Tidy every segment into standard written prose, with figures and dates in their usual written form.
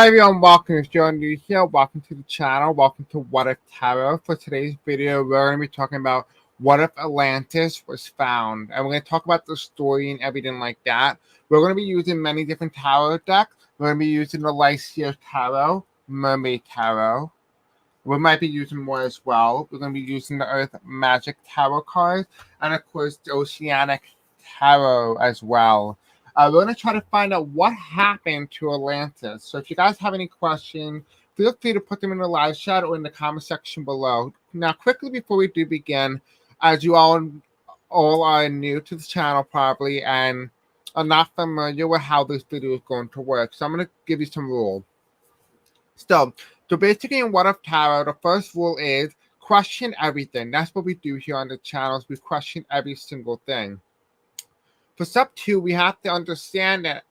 Hi everyone, welcome. If you're new here, welcome to the channel. Welcome to What If Tarot. For today's video, we're going to be talking about what if Atlantis was found. And we're going to talk about the story and everything like that. We're going to be using many different tarot decks. We're going to be using the Lycia Tarot, Mermaid Tarot. We might be using more as well. We're going to be using the Earth Magic Tarot cards. And of course, the Oceanic Tarot as well. We're going to try to find out what happened to Atlantis. So if you guys have any questions, feel free to put them in the live chat or in the comment section below. Now, quickly before we do begin, as you all are new to the channel probably and are not familiar with how this video is going to work, so I'm going to give you some rules. So basically in What If Tarot, the first rule is question everything. That's what we do here on the channels. We question every single thing. For step 2, we have to understand that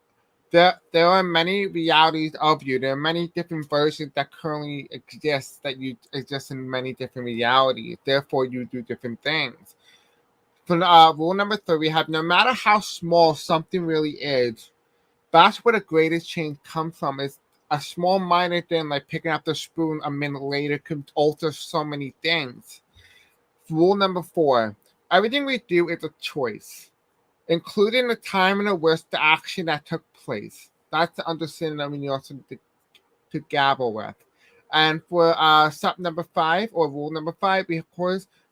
there are many realities of you. There are many different versions that currently exist, that you exist in many different realities. Therefore, you do different things. For rule number 3, we have no matter how small something really is, that's where the greatest change comes from. Is a small minor thing like picking up the spoon a minute later could alter so many things. Rule number 4, everything we do is a choice, including the time and the risk, the action that took place. That's the understanding that we need also to gabble with. And for step number 5, or rule number 5,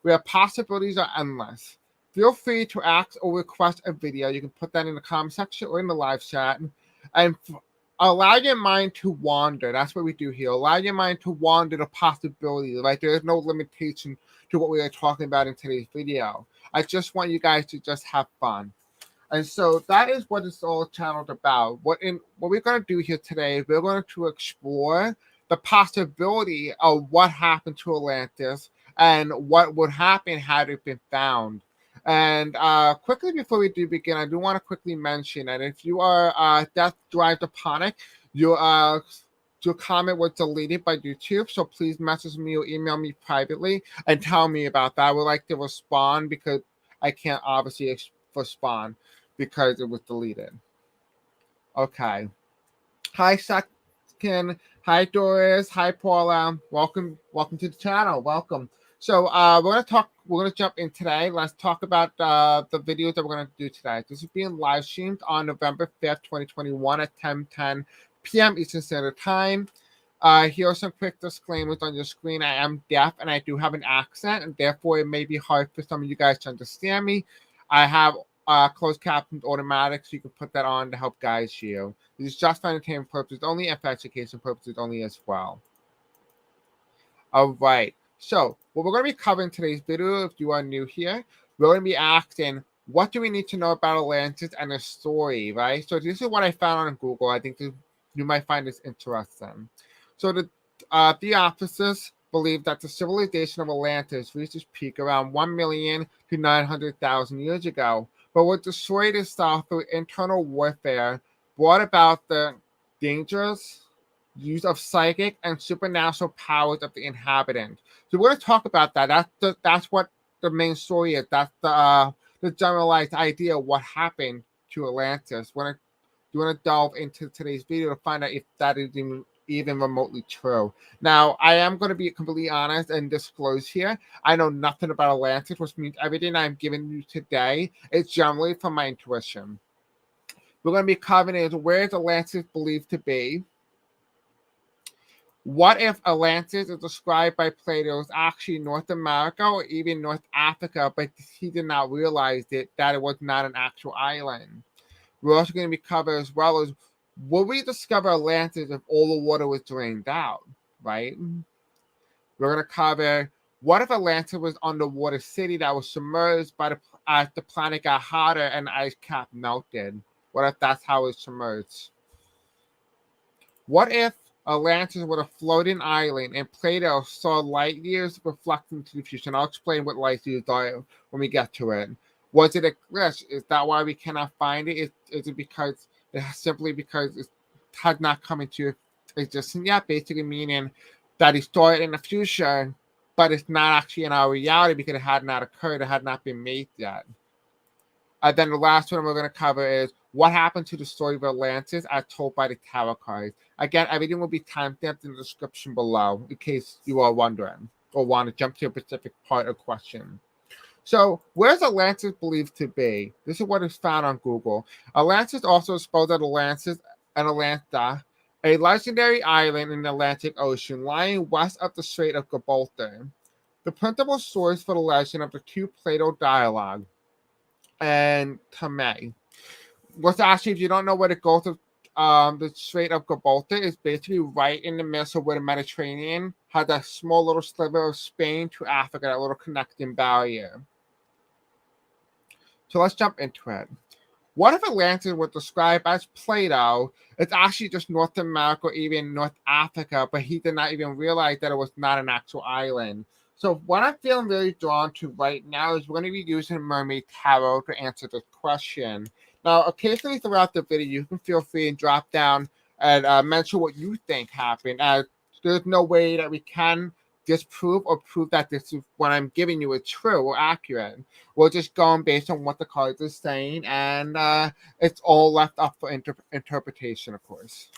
where possibilities are endless. Feel free to ask or request a video. You can put that in the comment section or in the live chat. And allow your mind to wander. That's what we do here. Allow your mind to wander the possibilities. Right? There is no limitation to what we are talking about in today's video. I just want you guys to just have fun. And so that is what it's all channeled about. What we're going to do here today, we're going to explore the possibility of what happened to Atlantis and what would happen had it been found. And quickly before we do begin, I do want to quickly mention that if you are Death Drive to Panic, your comment was deleted by YouTube. So please message me or email me privately and tell me about that. I would like to respond because I can't obviously respond because it was deleted. Okay. Hi, Sakin. Hi, Doris. Hi, Paula. Welcome to the channel. Welcome. So we're gonna jump in today. Let's talk about the videos that we're gonna do today. This is being live streamed on November 5th, 2021 at 10:10 p.m. Eastern Standard Time. Here are some quick disclaimers on your screen. I am deaf and I do have an accent, and therefore it may be hard for some of you guys to understand me. I have closed captions automatic, so you can put that on to help guide you. This is just for entertainment purposes only and for education purposes only as well. All right. So what we're going to be covering in today's video, if you are new here, we're going to be asking, what do we need to know about Atlantis and the story, right? So this is what I found on Google. I think you might find this interesting. So the Theosophists believe that the civilization of Atlantis reached its peak around 1 million to 900,000 years ago, but was destroyed itself through internal warfare, brought about the dangers, use of psychic and supernatural powers of the inhabitants. So we're going to talk about that. That's what the main story is. That's the generalized idea of what happened to Atlantis. You want to delve into today's video to find out if that is even remotely true. Now, I am going to be completely honest and disclose here. I know nothing about Atlantis, which means everything I'm giving you today is generally from my intuition. We're going to be covering is where is Atlantis believed to be? What if Atlantis is described by Plato as actually North America or even North Africa, but he did not realize that it was not an actual island? We're also going to be covering as well as, will we discover Atlantis if all the water was drained out, right? We're going to cover, what if Atlantis was an underwater city that was submerged as the planet got hotter and the ice cap melted? What if that's how it's submerged? What if Atlantis was a floating island and Plato saw light years reflecting to the future? And I'll explain what light years are when we get to it. Was it a glitch? Is that why we cannot find it? Is it because simply because it has not come into existence yet? Basically meaning that it started in the future, but it's not actually in our reality because it had not occurred. It had not been made yet. And then the last one we're going to cover is, what happened to the story of Atlantis as told by the tarot cards. Again, everything will be timestamped in the description below in case you are wondering or want to jump to a specific part or question. So, where's Atlantis believed to be? This is what is found on Google. Atlantis also spelled out Atlantis and Atlanta, a legendary island in the Atlantic Ocean lying west of the Strait of Gibraltar. The principal source for the legend of the two Plato dialogue and Tame was actually, if you don't know where the Gulf of the Strait of Gibraltar is, basically right in the middle of where the Mediterranean had that small little sliver of Spain to Africa, that little connecting barrier. So let's jump into it. What if Atlantis was described as Plato? It's actually just North America or even North Africa, but he did not even realize that it was not an actual island. So what I'm feeling really drawn to right now is we're going to be using Mermaid Tarot to answer this question. Now, occasionally throughout the video, you can feel free and drop down and mention what you think happened. There's no way that we can disprove or prove that this is what I'm giving you is true or accurate. We're just going based on what the cards are saying, and it's all left up for interpretation, of course.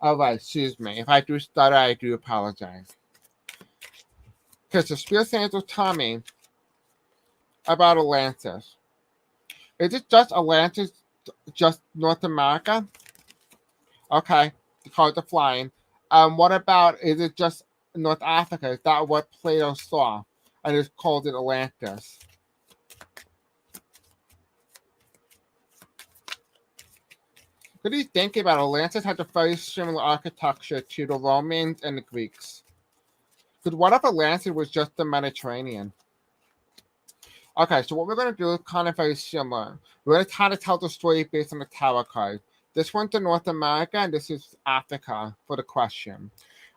All right, excuse me. If I do stutter, I do apologize. Because the Spirit Angel tell me about Atlantis. Is it just Atlantis, just North America? Okay, the cards are flying. What about, is it just North Africa? Is that what Plato saw? And it's called it Atlantis. What do you think about Atlantis? Had a very similar architecture to the Romans and the Greeks. Because what if Atlantis was just the Mediterranean? Okay, so what we're going to do is kind of very similar. We're going to kind of tell the story based on the tarot card. This one's to North America, and this is Africa for the question.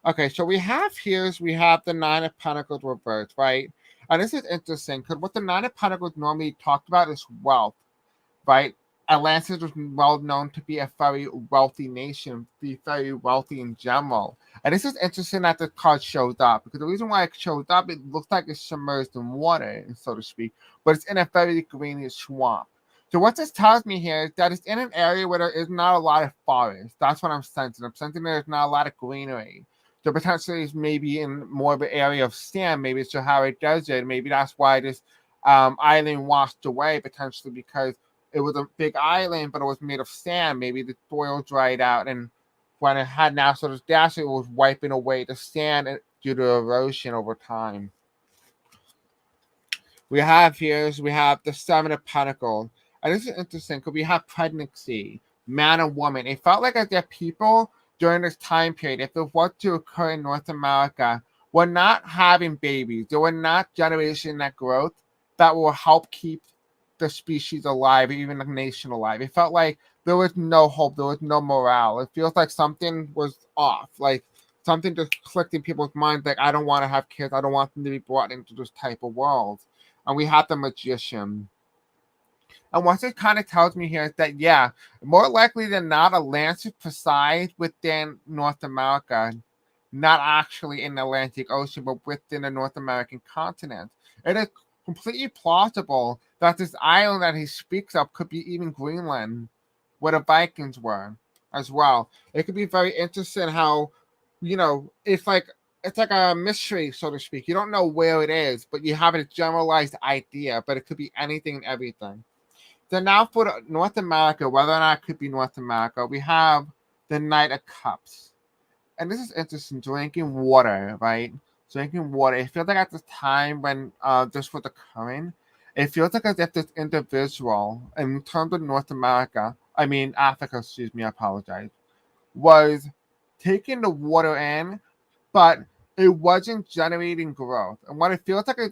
Okay, so we have the Nine of Pentacles reversed, right? And this is interesting because what the Nine of Pentacles normally talked about is wealth, right? Atlantis was well known to be a very wealthy nation, be very wealthy in general. And this is interesting that the card shows up because the reason why it shows up, it looks like it's submerged in water, so to speak, but it's in a very greenish swamp. So what this tells me here is that it's in an area where there is not a lot of forest. That's what I'm sensing. I'm sensing there's not a lot of greenery. So potentially it's maybe in more of an area of sand. Maybe it's Sahara Desert. Maybe that's why this island washed away, potentially because it was a big island, but it was made of sand. Maybe the soil dried out, and when it had natural disaster, it was wiping away the sand due to erosion over time. We have the Seven of Pentacles. And this is interesting because we have pregnancy, man and woman. It felt like as if people during this time period, if it was to occur in North America, were not having babies. There were not generation that growth that will help keep the species alive, even the nation alive. It felt like there was no hope, there was no morale. It feels like something was off, like something just clicked in people's minds, like I don't want to have kids, I don't want them to be brought into this type of world. And we have the Magician. And what it kind of tells me here is that, yeah, more likely than not, Atlantis presides within North America, not actually in the Atlantic Ocean, but within the North American continent. It is completely plausible that this island that he speaks of could be even Greenland, where the Vikings were as well. It could be very interesting how, it's like a mystery, so to speak. You don't know where it is, but you have a generalized idea, but it could be anything and everything. So now for North America, whether or not it could be North America, we have the Knight of Cups. And this is interesting, drinking water, right? Drinking water. It feels like at the time when this was occurring, it feels like as if this individual, in terms of North America, Africa, excuse me, I apologize, was taking the water in, but it wasn't generating growth. And what it feels like is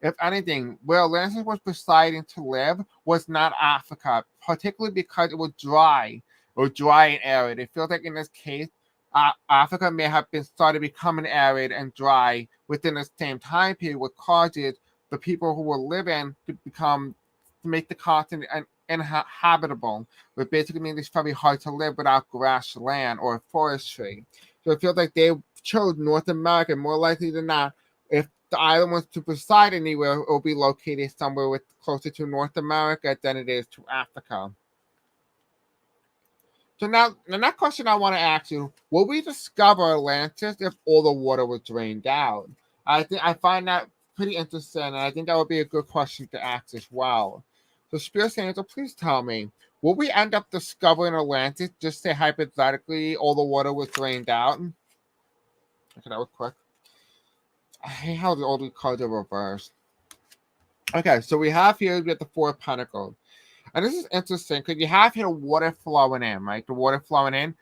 if anything, where Atlantis was deciding to live was not Africa, particularly because it was dry and arid. It feels like in this case, Africa may have been started becoming arid and dry within the same time period, what causes the people who were living to make the continent uninhabitable, which basically means it's very hard to live without grassland or forestry. So it feels like they chose North America more likely than not. If the island was to preside anywhere, it will be located somewhere closer to North America than it is to Africa. So now, the next question I want to ask you: will we discover Atlantis if all the water was drained out? I find that pretty interesting, and I think that would be a good question to ask as well. So, Spirit Angel, please tell me: will we end up discovering Atlantis? Just say hypothetically, all the water was drained out. Okay, that was quick. I hate how all the cards are reversed. Okay, so we have here the Four of Pentacles. And this is interesting because you have here water flowing in, right? The water flowing in.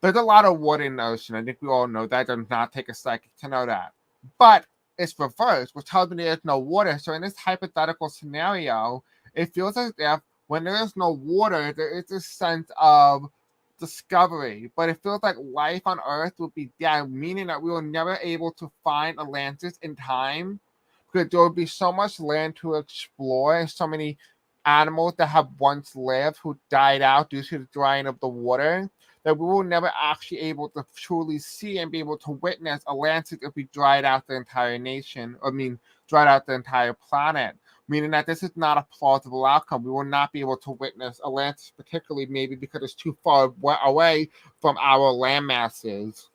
There's a lot of water in the ocean. I think we all know that. It does not take a psychic to know that. But it's reversed, which tells me there's no water. So in this hypothetical scenario, it feels as if when there is no water, there is a sense of discovery. But it feels like life on Earth would be dead, meaning that we were never able to find Atlantis in time because there would be so much land to explore and so many animals that have once lived who died out due to the drying of the water that we were never actually able to truly see and be able to witness Atlantis if we dried out the entire nation, dried out the entire planet. Meaning that this is not a plausible outcome. We will not be able to witness Atlantis, particularly maybe because it's too far away from our land masses.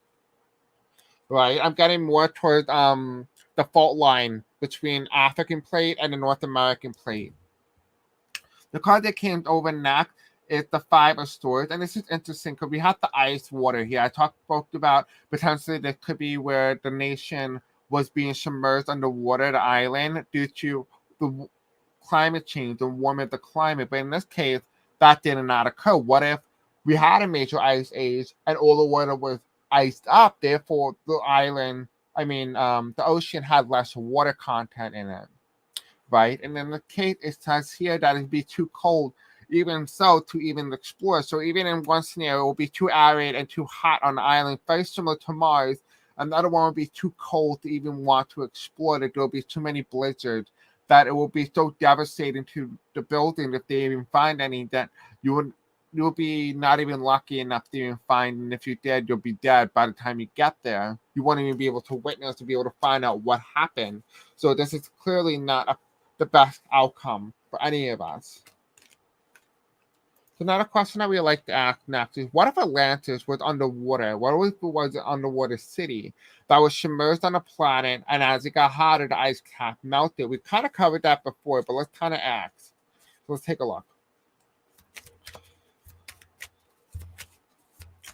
Right? I'm getting more towards the fault line between African plate and the North American plate. The card that came over next is the Five of Swords, and this is interesting because we have the ice water here. I spoke about potentially this could be where the nation was being submerged underwater, the island, due to the climate change, the warming of the climate. But in this case, that did not occur. What if we had a major ice age and all the water was iced up? Therefore, the ocean had less water content in it. Right? And in the case, it says here that it'd be too cold, even so, to even explore. So even in one scenario, it will be too arid and too hot on the island, very similar to Mars. Another one would be too cold to even want to explore. That there will be too many blizzards, that it will be so devastating to the building if they even find any, that you'll be not even lucky enough to even find, and if you're dead, you'll be dead by the time you get there. You won't even be able to witness to be able to find out what happened. So this is clearly not the best outcome for any of us. So now the question that we like to ask next is, what if Atlantis was underwater? What if it was an underwater city that was submerged on a planet, and as it got hotter, the ice cap melted? We kind of covered that before, but let's kind of ask. So let's take a look.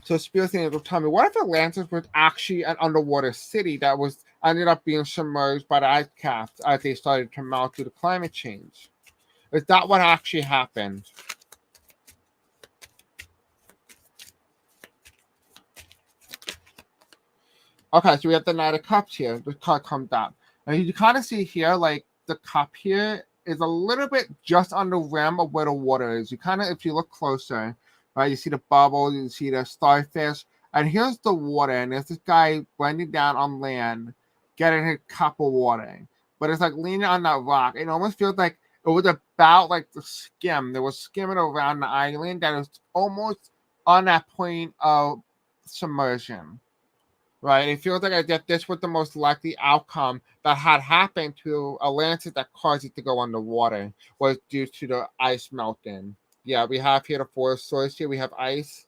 So Spirit will tell me, what if Atlantis was actually an underwater city that ended up being submerged by the ice caps as they started to melt due to climate change? Is that what actually happened? Okay, so we have the Knight of Cups here. The card comes up. And you kind of see here, like, the cup here is a little bit just on the rim of where the water is. You kind of, if you look closer, right, you see the bubbles, you see the starfish, and here's the water, and there's this guy blending down on land, getting a cup of water. But it's like leaning on that rock. It almost feels like it was about like the skim. There was skimming around the island that was almost on that point of submersion. Right? It feels like as if this was the most likely outcome that had happened to Atlantis that caused it to go underwater, was due to the ice melting. Yeah, we have here the Four of Swords here. We have ice.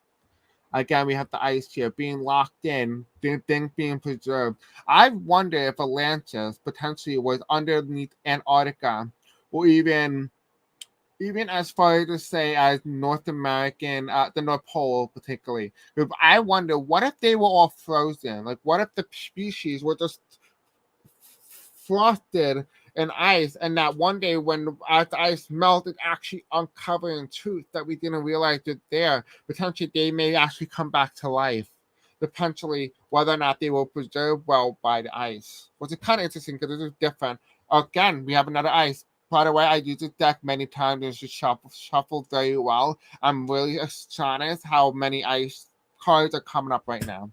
Again, we have the ice here being locked in, things being preserved. I wonder if Atlantis potentially was underneath Antarctica, or even as far to say as North American, the North Pole particularly. If I wonder, what if they were all frozen? Like, what if the species were just frosted in ice, and that one day when as the ice melted, actually uncovering truth that we didn't realize it there. Potentially, they may actually come back to life. Potentially, whether or not they were preserved well by the ice, which is kind of interesting because this is different. Again, we have another ice. By the way, I used this deck many times. It's just shuffled very well. I'm really astonished how many ice cards are coming up right now.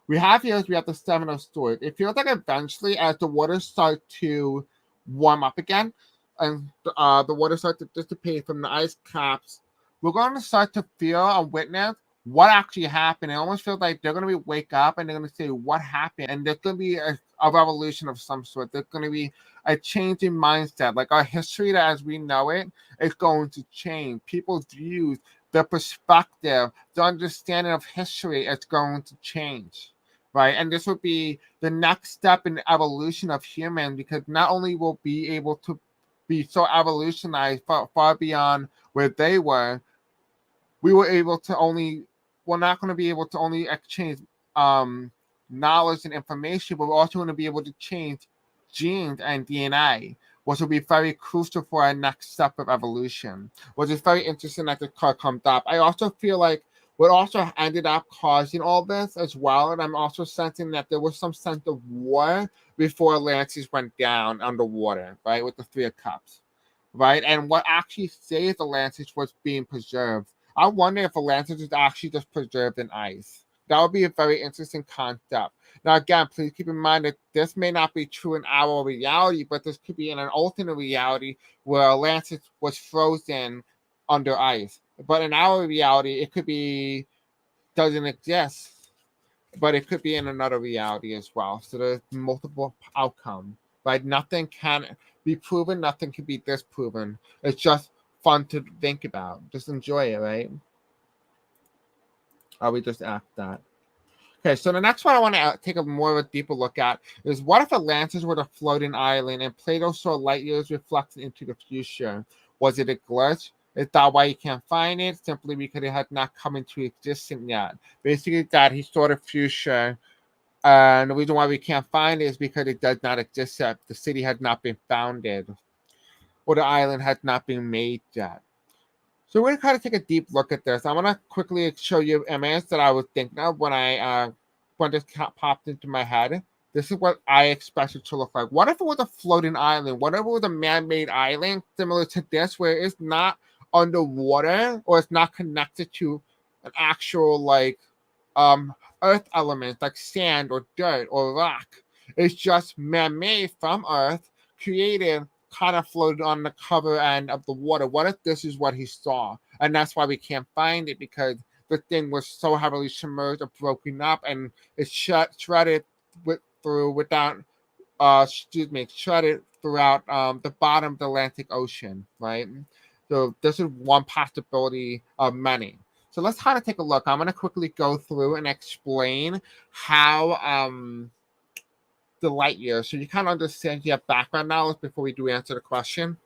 We have the Seven of Swords. It feels like eventually, as the water starts to warm up again, and the water starts to dissipate from the ice caps, we're going to start to feel and witness what actually happened. It almost feels like they're going to wake up and they're going to say what happened, and there's going to be a revolution of some sort. There's going to be a change in mindset. Like our history as we know it is going to change. People's views, the perspective, the understanding of history is going to change, right? And this would be the next step in the evolution of humans, because not only will be able to be so evolutionized far beyond where they were, we were able to only we're not going to be able to only exchange um, knowledge and information, but we're also going to be able to change genes and DNA, which will be very crucial for our next step of evolution, which is very interesting that the card comes up. I also feel like what also ended up causing all this as well, and I'm also sensing that there was some sense of war before Atlantis went down underwater, right, with the Three of Cups, right? And what actually saved Atlantis was being preserved. I wonder if Atlantis is actually just preserved in ice. That would be a very interesting concept. Now, again, please keep in mind that this may not be true in our reality, but this could be in an alternate reality where Atlantis was frozen under ice. But in our reality, it could be doesn't exist, but it could be in another reality as well. So there's multiple outcomes, right? Nothing can be proven, nothing can be disproven. It's just fun to think about. Just enjoy it, right? Or we just act that. Okay, so the next one I want to take a more of a deeper look at is, what if Atlantis were a floating island and Plato saw light years reflected into the future? Was it a glitch? Is that why you can't find it? Simply because it had not come into existence yet. Basically, that he saw the future, and the reason why we can't find it is because it does not exist yet. The city had not been founded, or the island had not been made yet. So we're going to kind of take a deep look at this. I want to quickly show you images that I was thinking of when this popped into my head. This is what I expected to look like. What if it was a floating island? What if it was a man-made island similar to this, where it's not underwater or it's not connected to an actual earth element like sand or dirt or rock? It's just man-made from earth, created, kind of floated on the cover end of the water. What if this is what he saw? And that's why we can't find it, because the thing was so heavily submerged or broken up, and it's shredded shredded throughout the bottom of the Atlantic Ocean, right? So this is one possibility of many. So let's kind of take a look. I'm going to quickly go through and explain how the light years, so you kind of understand, you have background knowledge before we do answer the question.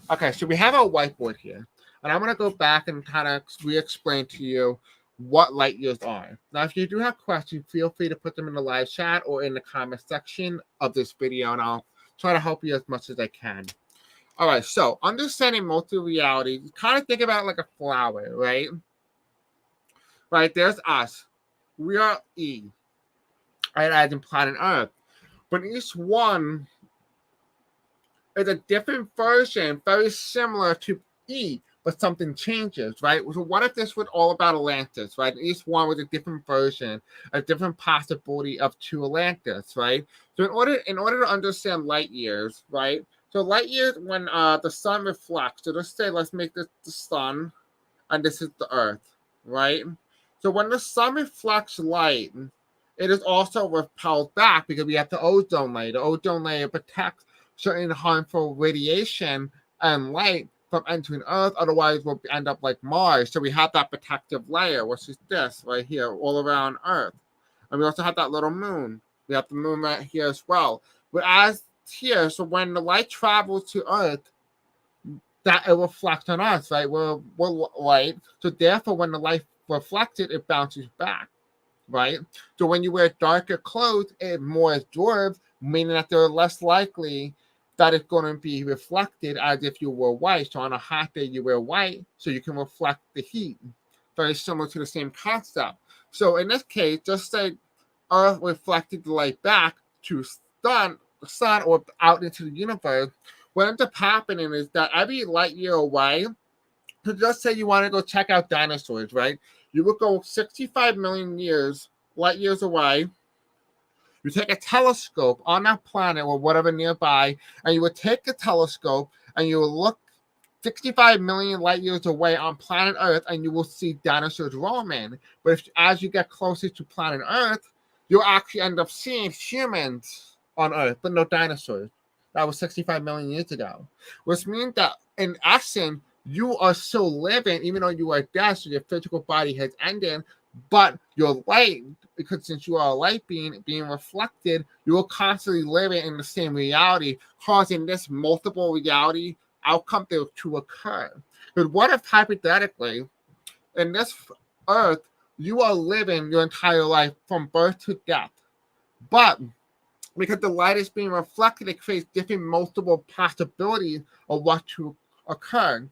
Okay, so we have our whiteboard here, and I'm going to go back and kind of re-explain to you what light years are. Now, if you do have questions, feel free to put them in the live chat or in the comment section of this video, and I'll try to help you as much as I can. All right, so understanding multi-reality, kind of think about it like a flower, right? Right, there's us. We are E, right, as in planet Earth. But each one is a different version, very similar to E, but something changes, right? So what if this was all about Atlantis, right? Each one was a different version, a different possibility of two Atlantis, right? So in order to understand light years, right? So light years, when the sun reflects, so let's make this the sun, and this is the earth, right? So when the sun reflects light, it is also repelled back because we have the ozone layer. The ozone layer protects certain harmful radiation and light from entering Earth. Otherwise, we'll end up like Mars. So we have that protective layer, which is this right here, all around Earth. And we also have that little moon. We have the moon right here as well. Whereas here, so when the light travels to Earth, that it reflects on us, right? We're light. So therefore, when the light reflects it bounces back, right? So when you wear darker clothes, it more absorbs, meaning that they're less likely that it's going to be reflected as if you were white. So on a hot day, you wear white so you can reflect the heat. Very similar to the same concept. So in this case, just say Earth reflected the light back to the sun or out into the universe. What ends up happening is that every light year away, so just say you want to go check out dinosaurs, right? You would go 65 million light years away. You take a telescope on that planet or whatever nearby, and you would take the telescope and you will look 65 million light years away on planet Earth, and you will see dinosaurs roaming. But as you get closer to planet Earth, you'll actually end up seeing humans on Earth, but no dinosaurs. That was 65 million years ago, which means that in essence, you are still living, even though you are dead, so your physical body has ended, but your light, because since you are a light being reflected, you are constantly living in the same reality, causing this multiple reality outcome to occur. But what if hypothetically, in this earth, you are living your entire life from birth to death, but because the light is being reflected, it creates different multiple possibilities of what to occur.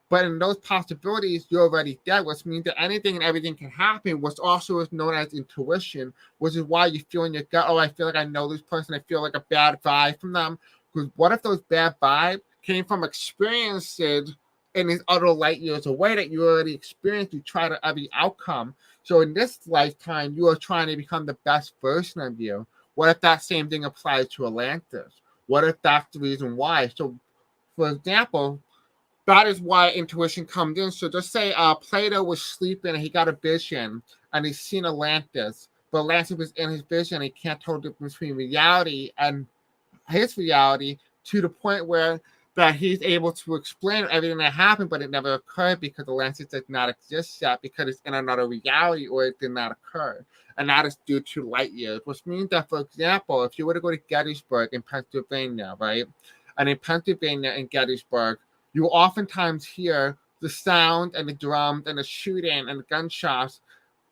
But in those possibilities, you're already dead, which means that anything and everything can happen, which also is known as intuition, which is why you feel in your gut, oh, I feel like I know this person, I feel like a bad vibe from them. Because what if those bad vibes came from experiences in these other light years away that you already experienced, you try to every outcome. So in this lifetime, you are trying to become the best version of you. What if that same thing applies to Atlantis? What if that's the reason why? So, for example, that is why intuition comes in. So just say Plato was sleeping and he got a vision and he's seen Atlantis, but Atlantis was in his vision. He can't tell the difference between reality and his reality to the point where that he's able to explain everything that happened, but it never occurred because Atlantis does not exist yet because it's in another reality or it did not occur. And that is due to light years, which means that, for example, if you were to go to Gettysburg in Pennsylvania, right? And in Pennsylvania and Gettysburg, you oftentimes hear the sound and the drums and the shooting and the gunshots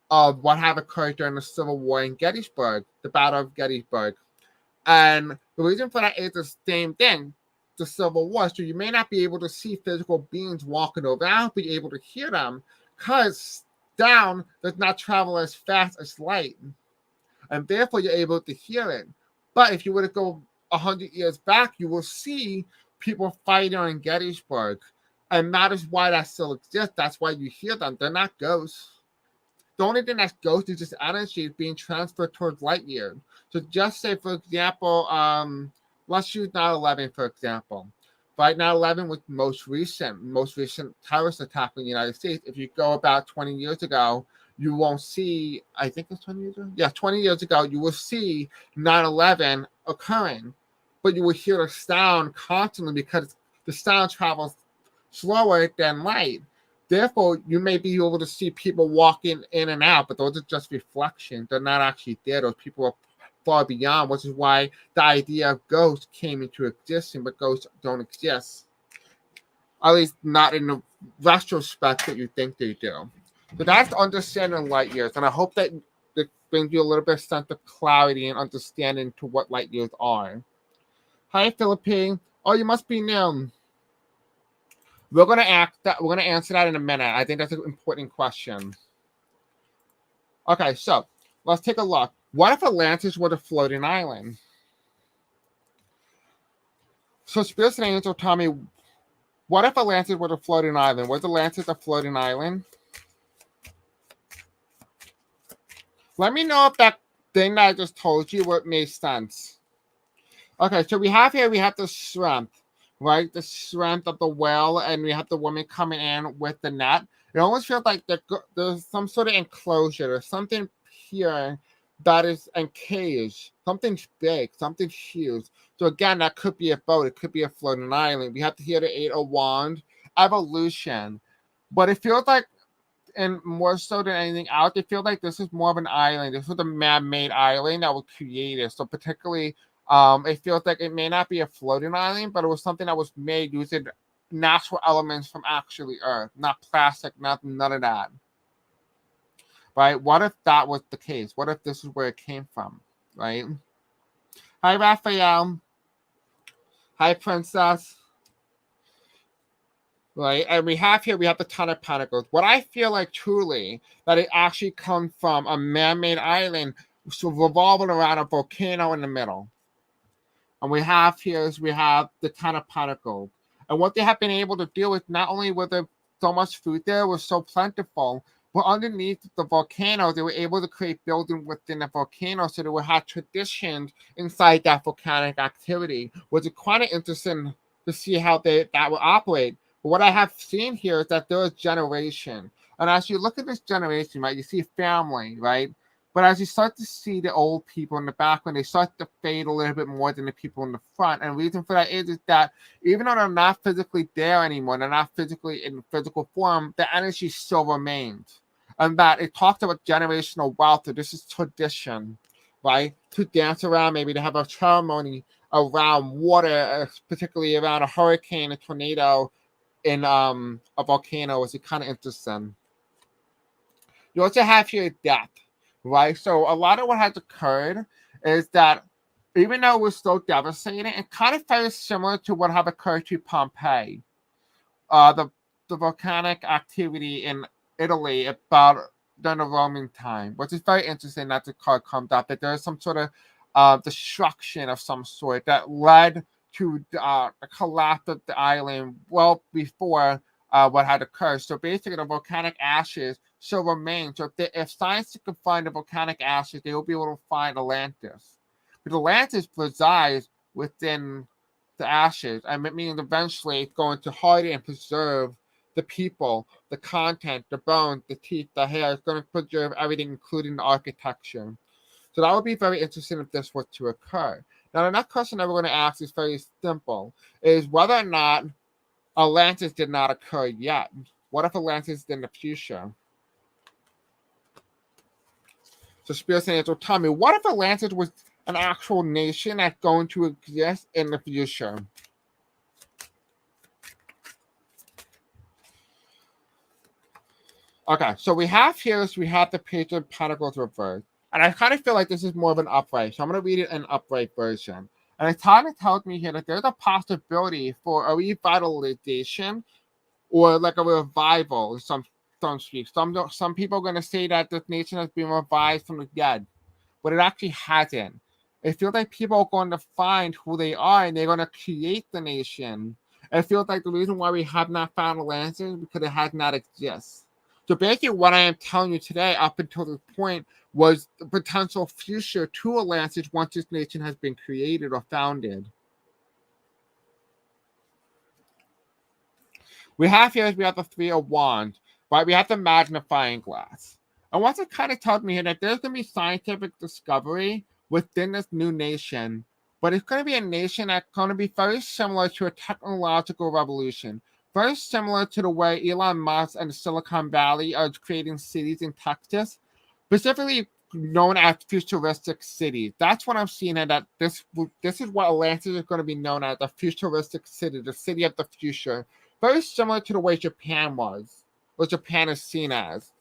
of what have occurred during the Civil War in Gettysburg, the Battle of Gettysburg. And the reason for that is the same thing, the Civil War. So you may not be able to see physical beings walking around, but you're able to hear them because sound does not travel as fast as light. And therefore you're able to hear it. But if you were to go 100 years back, you will see people fighting in Gettysburg. And that is why that still exists. That's why you hear them. They're not ghosts. The only thing that's ghost is just energy being transferred towards light years. So just say, for example, let's use 9/11, for example. Right, 9/11 was most recent terrorist attack in the United States. If you go about 20 years ago, you won't see, I think it's 20 years ago? Yeah, 20 years ago, you will see 9/11 occurring. But you will hear the sound constantly because the sound travels slower than light. Therefore, you may be able to see people walking in and out, but those are just reflections. They're not actually there. Those people are far beyond, which is why the idea of ghosts came into existence, but ghosts don't exist. At least not in the retrospect that you think they do. So that's understanding light years, and I hope that brings you a little bit of sense of clarity and understanding to what light years are. Hi, Philippine. Oh, you must be new. We're gonna answer that in a minute. I think that's an important question. Okay, so let's take a look. What if Atlantis were a floating island? So spirits and angels tell me, what if Atlantis were a floating island? Was Atlantis a floating island? Let me know if that thing that I just told you what made sense. Okay, so we have the shrimp, right? The shrimp of the whale, and we have the woman coming in with the net. It almost feels like there's some sort of enclosure. There's something here that is encaged. Something's big, something's huge. So again, that could be a boat. It could be a floating island. We have to hear the Eight of Wands, evolution. But it feels like, and more so than anything else, it feels like this is more of an island. This was a man-made island that was created. So particularly, it feels like it may not be a floating island, but it was something that was made using natural elements from actually Earth, not plastic, none of that. Right? What if that was the case? What if this is where it came from? Right? Hi, Raphael. Hi, Princess. Right? And we have the Ton of Pentacles. What I feel like truly that it actually comes from a man-made island revolving around a volcano in the middle. And we have the Ton of Pentacles. And what they have been able to do is not only was there so much food there, was so plentiful, but underneath the volcano, they were able to create buildings within the volcano, so they would have traditions inside that volcanic activity, which is quite interesting to see how that will operate. But what I have seen here is that there is generation. And as you look at this generation, right, you see family, right? But as you start to see the old people in the background, they start to fade a little bit more than the people in the front. And the reason for that is that even though they're not physically there anymore, they're not physically in physical form, the energy still remains. And that it talks about generational wealth, or this is tradition, right? To dance around, maybe to have a ceremony around water, particularly around a hurricane, a tornado, in a volcano, which is kind of interesting. You also have here death, right? So a lot of what has occurred is that even though it was so devastating, it kind of very similar to what had occurred to Pompeii, the volcanic activity in Italy about during the Roman time, which is very interesting that the card comes up, that there is some sort of destruction of some sort that led to the collapse of the island well before what had occurred. So basically, the volcanic ashes still remain. So if science could find the volcanic ashes, they will be able to find Atlantis. But Atlantis resides within the ashes, and it means eventually it's going to harden and preserve the people, the content, the bones, the teeth, the hair. It's going to preserve everything, including the architecture. So that would be very interesting if this were to occur. Now, the next question that we're going to ask is very simple: is whether or not Atlantis did not occur yet. What if Atlantis is in the future? So Spirit Angel, tell me, what if Atlantis was an actual nation that's going to exist in the future? Okay, so we have the Page of Pentacles reversed. And I kind of feel like this is more of an upright. So I'm going to read it in upright version. And it kind of tells me here that there's a possibility for a revitalization or like a revival, some speak. Some people are going to say that this nation has been revived from the dead, but it actually hasn't. It feels like people are going to find who they are and they're going to create the nation. It feels like the reason why we have not found Atlantis is because it has not exists. So basically, what I am telling you today, up until this point, was the potential future to Atlantis once this nation has been created or founded. We have the Three of Wands, right? We have the magnifying glass. And once it kind of tells me here that there's going to be scientific discovery within this new nation, but it's going to be a nation that's going to be very similar to a technological revolution, very similar to the way Elon Musk and Silicon Valley are creating cities in Texas, specifically known as futuristic cities. That's what I'm seeing, and that this is what Atlantis is going to be known as, a futuristic city, the city of the future. Very similar to the way Japan was, what Japan is seen as.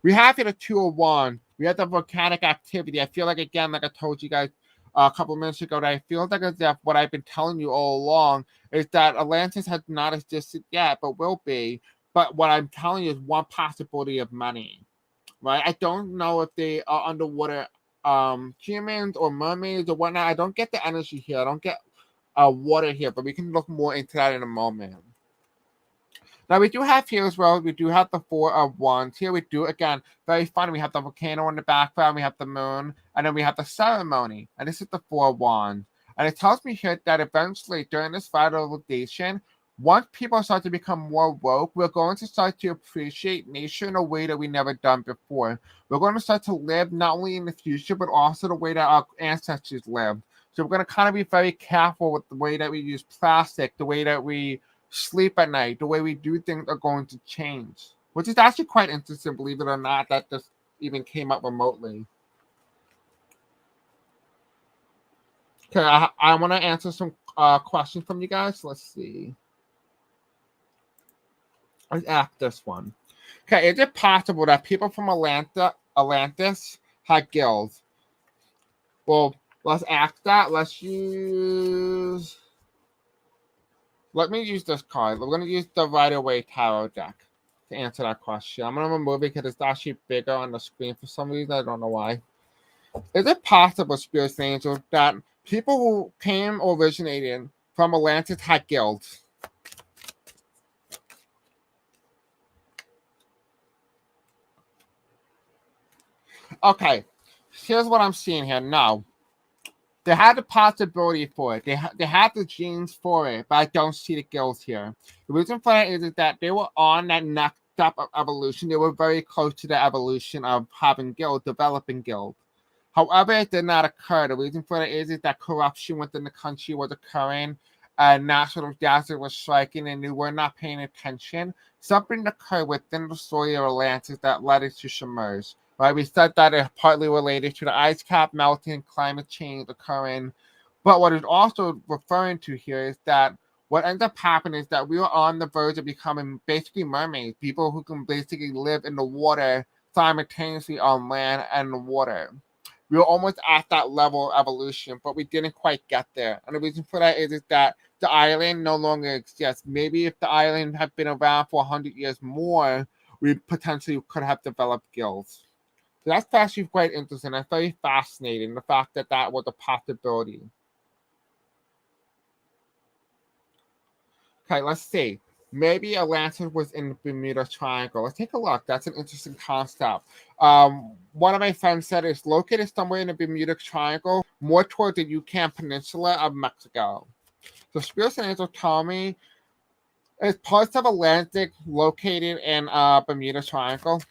We have here the Two of Wands. We have the volcanic activity. I feel like, again, like I told you guys a couple minutes ago, that I feel like as if what I've been telling you all along is that Atlantis has not existed yet, but will be. But what I'm telling you is one possibility of money, right? I don't know if they are underwater humans or mermaids or whatnot. I don't get the energy here. I don't get water here, but we can look more into that in a moment. Now we do have here as well, we do have the Four of Wands. Here we do, again, very fun. We have the volcano in the background, we have the moon, and then we have the ceremony. And this is the Four of Wands. And it tells me here that eventually during this revitalization, once people start to become more woke, we're going to start to appreciate nature in a way that we never done before. We're going to start to live not only in the future, but also the way that our ancestors lived. So we're going to kind of be very careful with the way that we use plastic, the way that we sleep at night, the way we do things are going to change, which is actually quite interesting, believe it or not, that this even came up remotely. Okay, I want to answer some questions from you guys. Let's see. Let's ask this one. Okay, is it possible that people from Atlantis had gills? Well, let's ask that. Let me use this card. We're going to use the Rider-Waite Tarot deck to answer that question. I'm going to remove it because it's actually bigger on the screen for some reason. I don't know why. Is it possible, Spirit Angel, that people who came or originated from Atlantis had gills? Okay, here's what I'm seeing here. No. They had the possibility for it. They had the genes for it, but I don't see the gills here. The reason for that is that they were on that step of evolution. They were very close to the evolution of having guild, developing guild. However, it did not occur. The reason for that is that corruption within the country was occurring, natural disaster was striking, and they were not paying attention. Something occurred within the story of Atlantis that led it to submerge. Right? We said that it's partly related to the ice cap melting, climate change occurring. But what it's also referring to here is that what ends up happening is that we were on the verge of becoming basically mermaids, people who can basically live in the water simultaneously on land and the water. We were almost at that level of evolution, but we didn't quite get there. And the reason for that is that the island no longer exists. Maybe if the island had been around for 100 years more, we potentially could have developed gills. So that's actually quite interesting. That's very fascinating, the fact that that was a possibility. Okay, let's see. Maybe Atlantis was in the Bermuda Triangle. Let's take a look. That's an interesting concept. One of my friends said it's located somewhere in the Bermuda Triangle, more towards the Yucatan Peninsula of Mexico. So Spirits and Angels tell me it's parts of Atlantic located in Bermuda Triangle.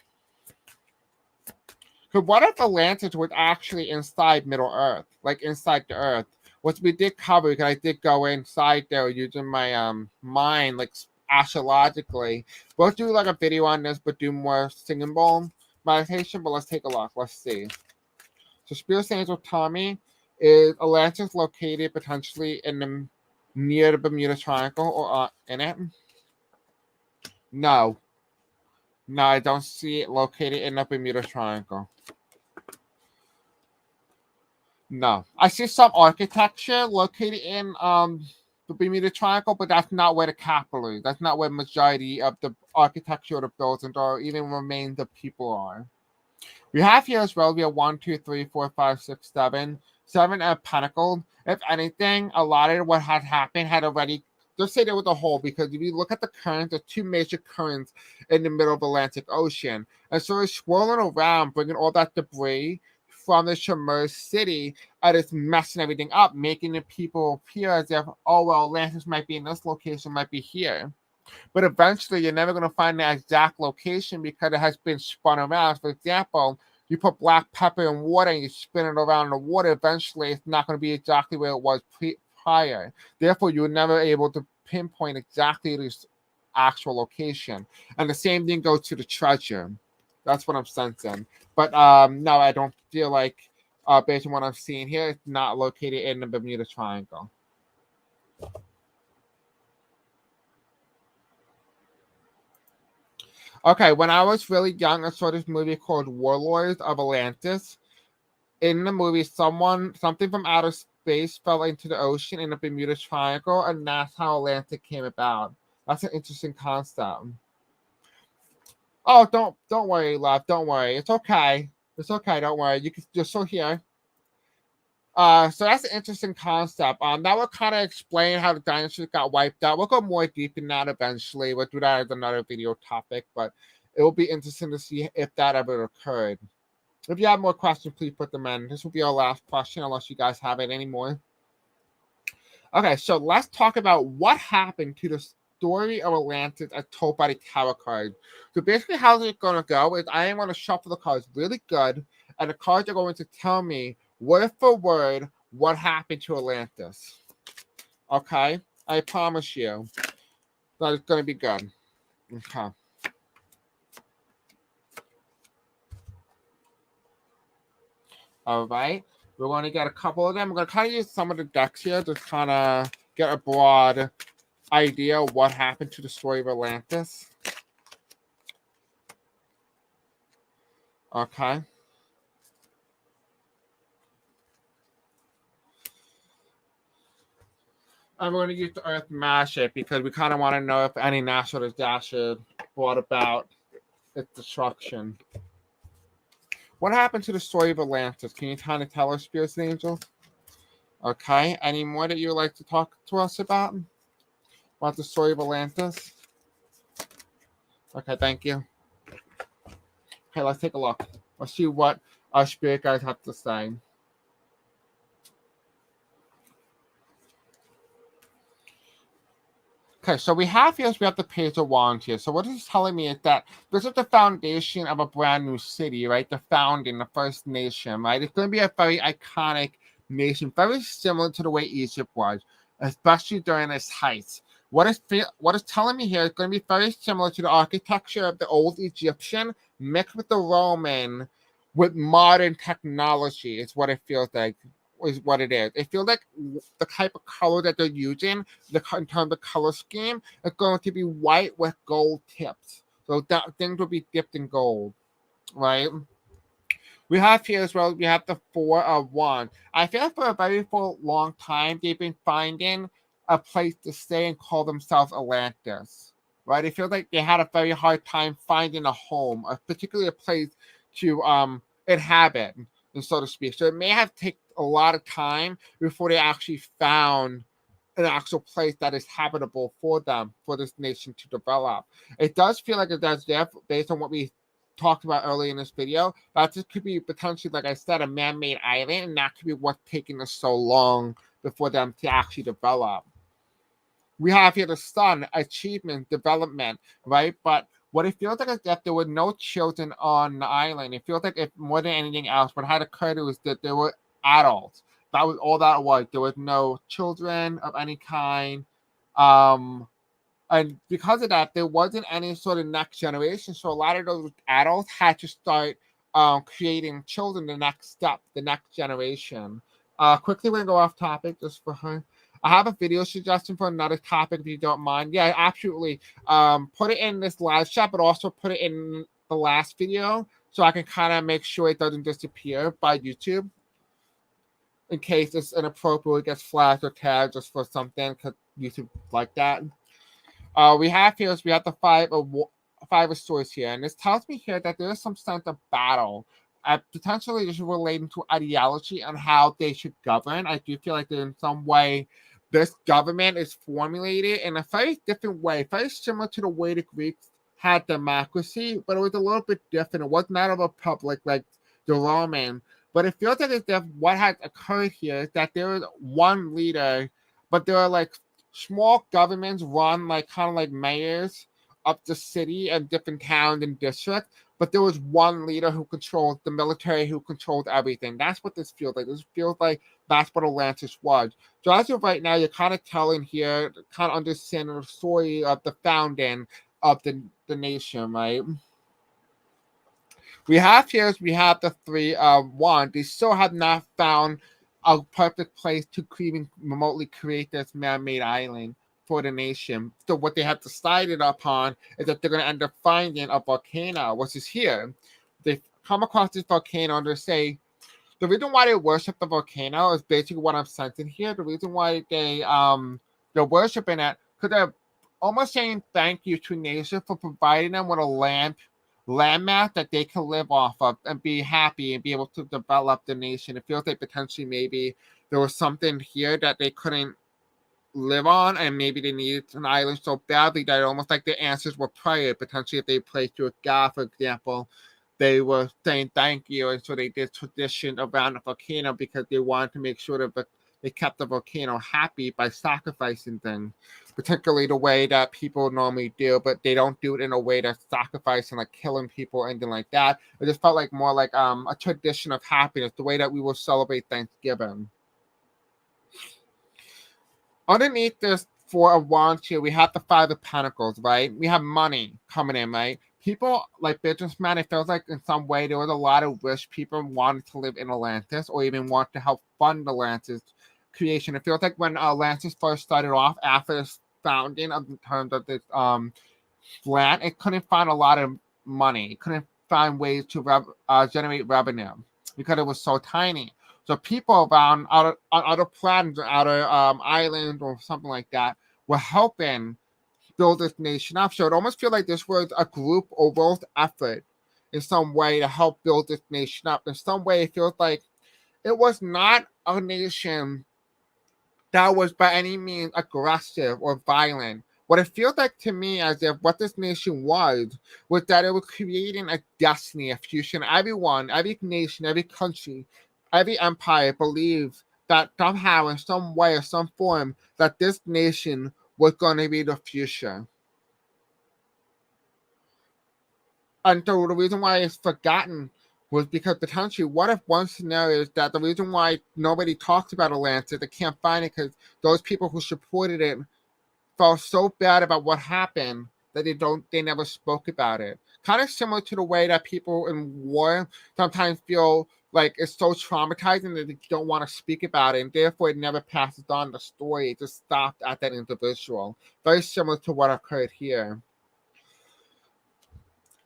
Because what if Atlantis was actually inside Middle Earth, like inside the Earth? Which we did cover because I did go inside there using my mind, like astrologically. We'll do like a video on this, but do more singing bowl meditation. But let's take a look. Let's see. So Spirit Angel Tommy is Atlantis located potentially in the near the Bermuda Triangle or in it? No. No, I don't see it located in the Bermuda Triangle. No. I see some architecture located in the Bermuda Triangle, but that's not where the capital is. That's not where the majority of the architecture of the buildings or even remains of people are. We have here as well, we have 1, 2, 3, 4, 5, 6, 7. 7 of Pentacles. If anything, a lot of what had happened had already, just say there was a hole, because if you look at the currents, there's 2 major currents in the middle of the Atlantic Ocean. And so it's swirling around, bringing all that debris from the submerged city, and it's messing everything up, making the people appear as if, oh, well, Atlantis might be in this location, might be here. But eventually, you're never going to find the exact location because it has been spun around. For example, you put black pepper in water and you spin it around in the water, eventually it's not going to be exactly where it was prior. Therefore, you're never able to pinpoint exactly this actual location. And the same thing goes to the treasure. That's what I'm sensing. But no, I don't feel like, based on what I'm seeing here, it's not located in the Bermuda Triangle. Okay, when I was really young, I saw this movie called Warlords of Atlantis. In the movie, something from outer space fell into the ocean in the Bermuda Triangle, and that's how Atlantis came about. That's an interesting concept. Oh, don't worry, love. Don't worry. It's okay. It's okay. Don't worry. You're still here. So that's an interesting concept. That will kind of explain how the dinosaurs got wiped out. We'll go more deep in that eventually. We'll do that as another video topic, but it will be interesting to see if that ever occurred. If you have more questions, please put them in. This will be our last question, unless you guys have it anymore. Okay, so let's talk about what happened to the story of Atlantis as told by the tarot card. So basically, how it's going to go is I am going to shuffle the cards really good, and the cards are going to tell me word for word what happened to Atlantis. Okay? I promise you that it's going to be good. Okay. All right. We're going to get a couple of them. We're going to kind of use some of the decks here to kind of get a broad idea of what happened to the story of Atlantis. Okay. I'm going to use the Earth Mashup because we kind of want to know if any natural disaster brought about its destruction. What happened to the story of Atlantis? Can you kind of tell us, Spirits and Angels? Okay. Any more that you would like to talk to us about the story of Atlantis? Okay, thank you. Okay, let's take a look. Let's see what our spirit guides have to say. Okay, so we have the page of wands here. So what it's telling me is that this is the foundation of a brand new city, right? The founding, the first nation, right? It's going to be a very iconic nation, very similar to the way Egypt was, especially during its height. What is telling me here is going to be very similar to the architecture of the old Egyptian mixed with the Roman, with modern technology. Is what it feels like. Is what it is. It feels like the type of color that they're using in terms of color scheme, it's going to be white with gold tips. So that things will be dipped in gold, right? We have here as well, we have the Four of Wands. I feel like for a very for long time, they've been finding a place to stay and call themselves Atlantis, right? It feels like they had a very hard time finding a home, particularly a place to inhabit, and so to speak. So it may have taken a lot of time before they actually found an actual place that is habitable for them, for this nation to develop. It does feel like it does, based on what we talked about earlier in this video, that this could be potentially, like I said, a man-made island, and that could be what's taking us so long before them to actually develop. We have here the sun, achievement, development, right? But what it feels like is that there were no children on the island. It feels like if more than anything else, what had occurred was that there were adults. That was all that was. There was no children of any kind. Um, and because of that, there wasn't any sort of next generation. So a lot of those adults had to start creating children, the next step, the next generation. Quickly, we're going to go off topic just for her. I have a video suggestion for another topic if you don't mind. Yeah, absolutely. Put it in this live chat, but also put it in the last video so I can kind of make sure it doesn't disappear by YouTube in case it's inappropriate, it gets flagged or tagged just for something because YouTube like that. We have here is we have the five of swords here, and this tells me here that there is some sense of battle. Potentially, this is relating to ideology and how they should govern. I do feel like that in some way, this government is formulated in a very different way, very similar to the way the Greeks had democracy, but it was a little bit different. It was not a republic like the Roman, but it feels like as if what has occurred here is that there is one leader, but there are like small governments run like kind of like mayors up the city and different towns and districts, but there was one leader who controlled the military, who controlled everything. That's what this feels like. This feels like that's what Atlantis was. So as of right now, you're kind of telling here, kind of understanding the story of the founding of the nation, right? We have here, we have the three wands. They still have not found a perfect place to even remotely create this man-made island for the nation. So what they have decided upon is that they're going to end up finding a volcano, which is here. They come across this volcano and they say, the reason why they worship the volcano is basically what I'm sensing here. The reason why they're worshiping it, because they're almost saying thank you to nature for providing them with a landmass that they can live off of and be happy and be able to develop the nation. It feels like potentially maybe there was something here that they couldn't live on, and maybe they needed an island so badly that almost like their ancestors were praying. Potentially, if they prayed to a god, for example, they were saying thank you, and so they did tradition around the volcano because they wanted to make sure that they kept the volcano happy by sacrificing things, particularly the way that people normally do, but they don't do it in a way that's sacrificing, like killing people or anything like that. It just felt like more like a tradition of happiness, the way that we will celebrate Thanksgiving. Underneath this Four of Wands here, we have the Five of Pentacles, right? We have money coming in, right? People like businessmen, it feels like in some way there was a lot of rich people wanted to live in Atlantis or even want to help fund Atlantis creation. It feels like when Atlantis first started off after its founding of in terms of this land, it couldn't find a lot of money. It couldn't find ways to generate revenue because it was so tiny. So people around on other planets or other islands or something like that were helping build this nation up. So it almost feels like this was a group or world effort in some way to help build this nation up. In some way, it feels like it was not a nation that was by any means aggressive or violent. What it feels like to me as if what this nation was that it was creating a destiny, a future. Everyone, every nation, every country, every empire believed that somehow, in some way or some form, that this nation what's going to be the future. And so the reason why it's forgotten was because potentially, what if one scenario is that the reason why nobody talks about Atlantis, they can't find it because those people who supported it felt so bad about what happened that they never spoke about it. Kind of similar to the way that people in war sometimes feel like it's so traumatizing that they don't want to speak about it, and therefore it never passes on the story. It just stopped at that individual. Very similar to what occurred here.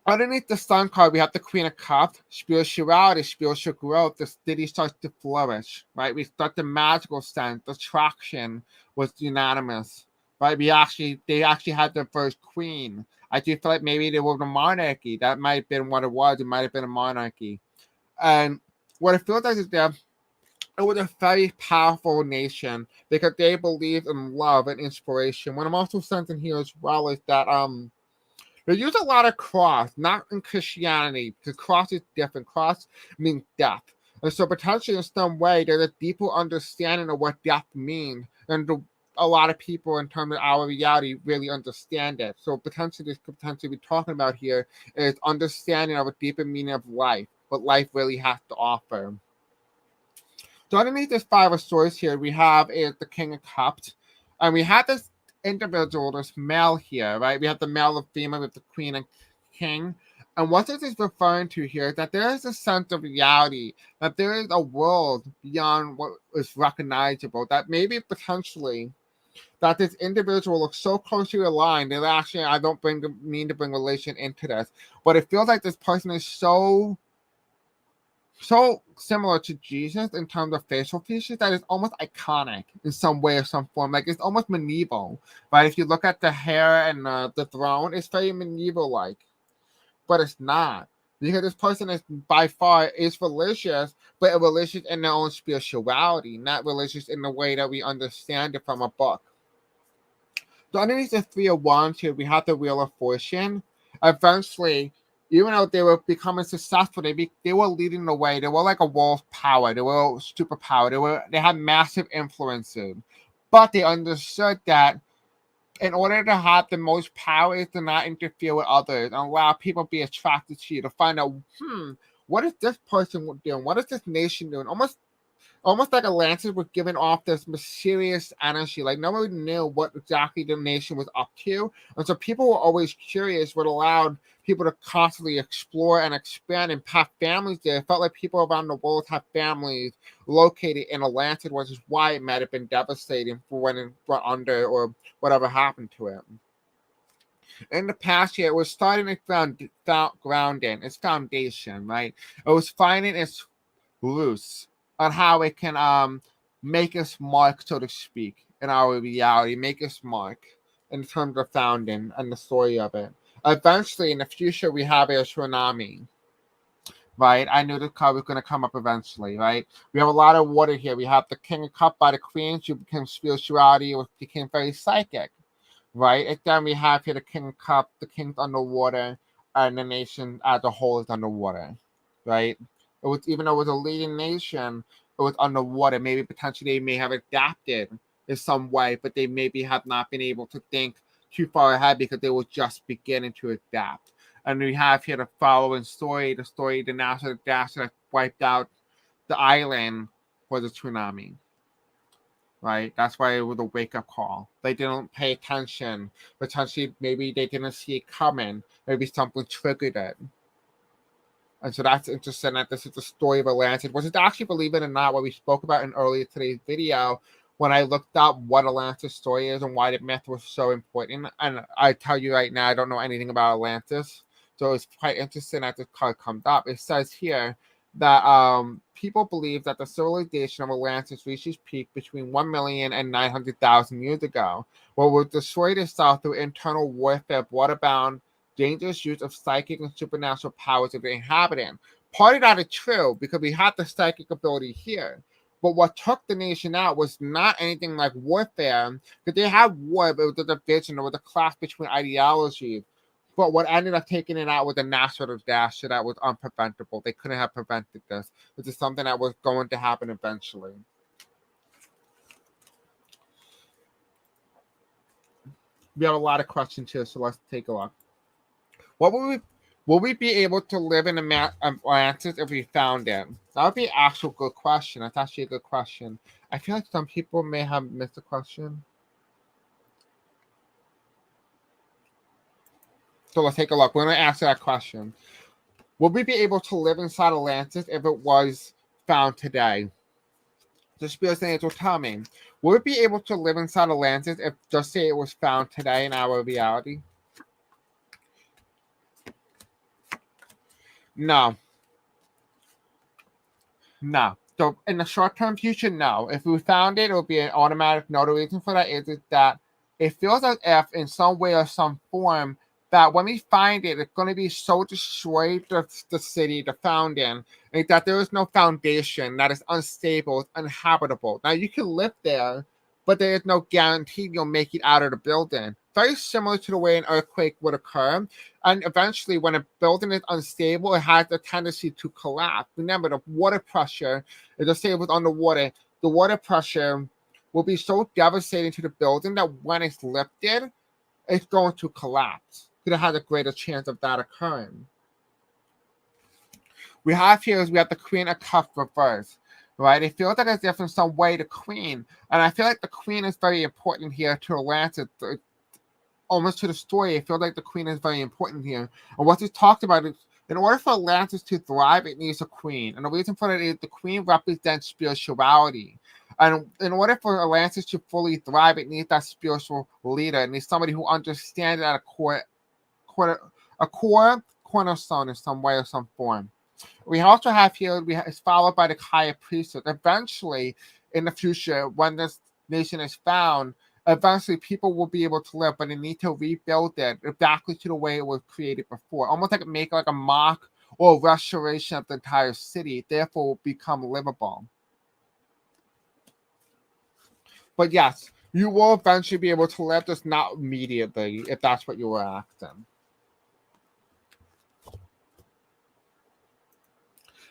Underneath the sun card, we have the Queen of Cups, spirituality, spiritual growth. The city starts to flourish, right? We start the magical sense. The attraction was unanimous, right? They actually had their first queen. I do feel like maybe they were the monarchy. That might have been what it was. It might have been a monarchy. And what it feels like is that it was a very powerful nation because they believed in love and inspiration. What I'm also sensing here as well is that they use a lot of cross, not in Christianity, because cross is different. Cross means death. And so potentially in some way, there's a deeper understanding of what death means. And a lot of people in terms of our reality really understand it. So potentially this could potentially be talking about here is understanding of a deeper meaning of life, what life really has to offer. So underneath this five of swords here, we have is the King of Cups. And we have this individual, this male here, right? We have the male and female with the queen and king. And what this is referring to here is that there is a sense of reality, that there is a world beyond what is recognizable, that maybe potentially that this individual looks so closely aligned that actually I don't mean to bring relation into this, but it feels like this person is so similar to Jesus in terms of facial features that is almost iconic in some way or some form. Like it's almost medieval, right? If you look at the hair and the throne, it's very medieval-like, but it's not because this person is by far is religious, but religious in their own spirituality, not religious in the way that we understand it from a book. So underneath the Three of Wands here, we have the Wheel of Fortune. Eventually, even though they were becoming successful, they were leading the way. They were like a world power. They were a superpower. They had massive influences, but they understood that in order to have the most power is to not interfere with others and allow people to be attracted to you to find out, what is this person doing? What is this nation doing? Almost like Atlantis was giving off this mysterious energy. Like nobody knew what exactly the nation was up to. And so people were always curious, what allowed people to constantly explore and expand and have families there. It felt like people around the world have families located in Atlantis, which is why it might have been devastating for when it went under or whatever happened to it. In the past year, it was starting its grounding, its foundation, right? It was finding its loose on how it can make us mark, so to speak, in our reality, make us mark in terms of founding and the story of it. Eventually, in the future, we have a tsunami, right? I knew the card was going to come up eventually, right? We have a lot of water here. We have the King of Cups by the Queen. She became spirituality, which became very psychic, right? And then we have here the King of Cups, the King's underwater, and the nation as a whole is underwater, right? It was even though it was a leading nation, it was underwater. Maybe potentially they may have adapted in some way, but they maybe have not been able to think too far ahead because they were just beginning to adapt. And we have here the following story, the natural disaster that wiped out the island for the tsunami. Right? That's why it was a wake-up call. They didn't pay attention. Potentially, maybe they didn't see it coming. Maybe something triggered it. And so that's interesting that this is the story of Atlantis, which is actually, believe it or not, what we spoke about in earlier today's video when I looked up what Atlantis' story is and why the myth was so important. And I tell you right now, I don't know anything about Atlantis. So it's quite interesting that this card comes up. It says here that people believe that the civilization of Atlantis reached its peak between 1 million and 900,000 years ago, where it would destroy itself through internal warfare brought about dangerous use of psychic and supernatural powers of the inhabitant. Part of that is true because we have the psychic ability here. But what took the nation out was not anything like warfare, because they had war, but it was a division, it was a clash between ideologies. But what ended up taking it out was a natural disaster that was unpreventable. They couldn't have prevented this. This is something that was going to happen eventually. We have a lot of questions here, so let's take a look. What will we be able to live in Atlantis if we found it? That would be an actual good question. That's actually a good question. I feel like some people may have missed the question. So let's take a look. We're going to answer that question. Will we be able to live inside Atlantis if it was found today? The spirit angel will tell me. Will we be able to live inside Atlantis if, just say, it was found today in our reality? No. No. So in the short-term future, no. If we found it, it would be an automatic no. The reason for that is that it feels as if in some way or some form that when we find it, it's going to be so destroyed, the city, the founding, and that there is no foundation, that is unstable, it's uninhabitable. Now, you can live there, but there is no guarantee you'll make it out of the building. Very similar to the way an earthquake would occur. And eventually, when a building is unstable, it has a tendency to collapse. Remember, the water pressure, let's say it was underwater, the water pressure will be so devastating to the building that when it's lifted, it's going to collapse. Because it has a greater chance of that occurring. We have the Queen of Cups reversed, right? It feels like as if in some way the Queen, and I feel like the Queen is very important here to Atlantis. Almost to the story, I feel like the Queen is very important here. And what he talked about is, in order for Atlantis to thrive, it needs a queen. And the reason for that is the queen represents spirituality. And in order for Atlantis to fully thrive, it needs that spiritual leader. It needs somebody who understands it at a core cornerstone in some way or some form. We also have here, it's followed by the higher priesthood. Eventually, in the future, when this nation is found, eventually people will be able to live, but they need to rebuild it exactly to the way it was created before. Almost like make like a mock or a restoration of the entire city, therefore will become livable. But yes, you will eventually be able to live, just not immediately, if that's what you were asking.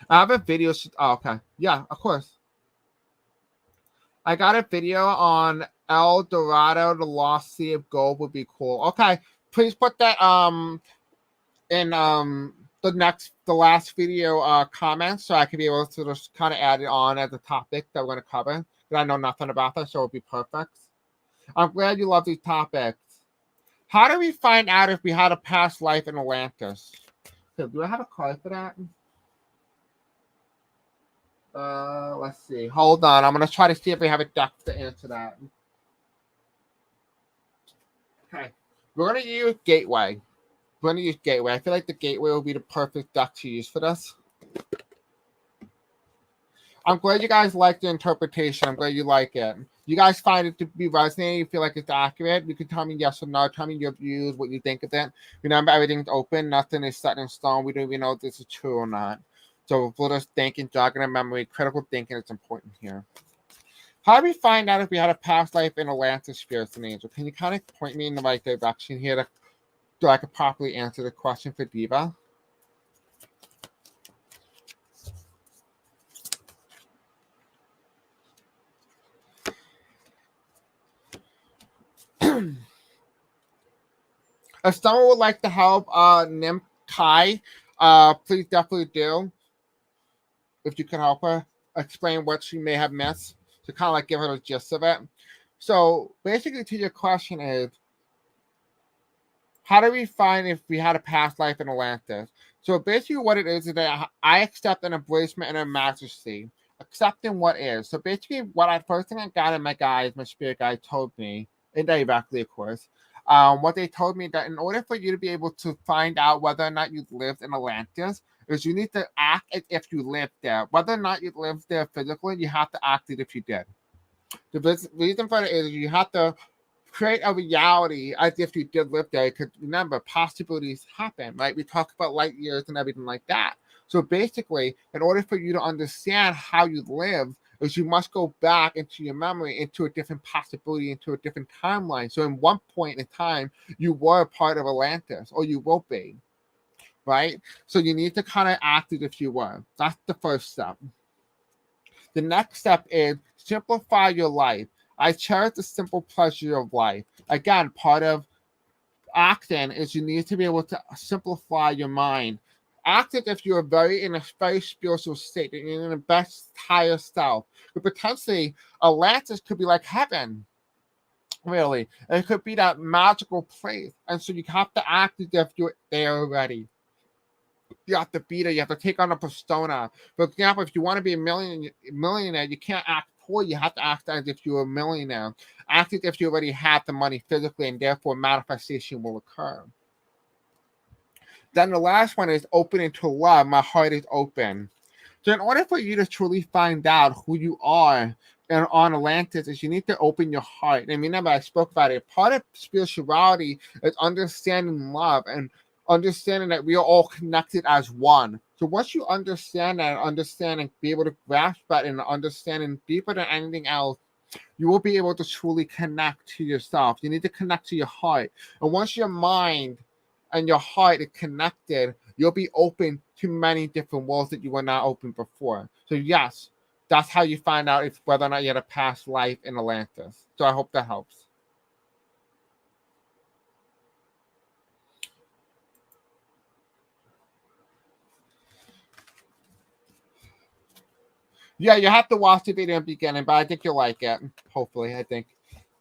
I have a video. Oh, okay. Yeah, of course. I got a video on El Dorado, the Lost Sea of Gold would be cool. Okay, please put that in the last video comments so I can be able to just kind of add it on as a topic that we're going to cover. Because I know nothing about that, so it would be perfect. I'm glad you love these topics. How do we find out if we had a past life in Atlantis? Okay, do I have a card for that? Let's see. Hold on. I'm going to try to see if we have a deck to answer that. Okay. We're going to use Gateway. We're going to use Gateway. I feel like the Gateway will be the perfect deck to use for this. I'm glad you guys like the interpretation. I'm glad you like it. You guys find it to be resonating? You feel like it's accurate? You can tell me yes or no. Tell me your views, what you think of it. Remember, everything's open. Nothing is set in stone. We don't even know if this is true or not. So for us thinking, jogging our memory, critical thinking is important here. How do we find out if we had a past life in Atlantis, spirits, and angels? Can you kind of point me in the right direction here so I could properly answer the question for Diva? If someone would like to help Nim Kai, please definitely do. If you can help her explain what she may have missed, to kind of like give her the gist of it. So basically, to your question is, how do we find if we had a past life in Atlantis? So basically, what it is that I accept an embracement and a majesty, accepting what is. So basically, first thing I got in my guides, my spirit guide told me, indirectly, of course. What they told me that in order for you to be able to find out whether or not you lived in Atlantis, is you need to act as if you lived there. Whether or not you lived there physically, you have to act as if you did. The reason for it is you have to create a reality as if you did live there. Because remember, possibilities happen, right? We talk about light years and everything like that. So basically, in order for you to understand how you lived, is you must go back into your memory, into a different possibility, into a different timeline. So in one point in time, you were a part of Atlantis, or you will be, right? So you need to kind of act as if you were. That's the first step. The next step is simplify your life. I cherish the simple pleasure of life. Again, part of acting is you need to be able to simplify your mind. Act as if you're very in a very spiritual state, and you're in the best higher self. But potentially, Atlantis could be like heaven, really. It could be that magical place. And so you have to act as if you're there already. You have to be there. You have to take on a persona. For example, if you want to be a millionaire, you can't act poor. You have to act as if you're a millionaire. Act as if you already have the money physically, and therefore manifestation will occur. Then the last one is opening to love. My heart is open. So in order for you to truly find out who you are and on Atlantis, is you need to open your heart. And remember, I spoke about it. Part of spirituality is understanding love and understanding that we are all connected as one. So once you understand that, understand and be able to grasp that and understanding deeper than anything else, you will be able to truly connect to yourself. You need to connect to your heart. And once your mind and your heart is connected, you'll be open to many different worlds that you were not open before. So yes, that's how you find out if whether or not you had a past life in Atlantis. So I hope that helps. Yeah, you have to watch the video in the beginning, but I think you'll like it. Hopefully, I think.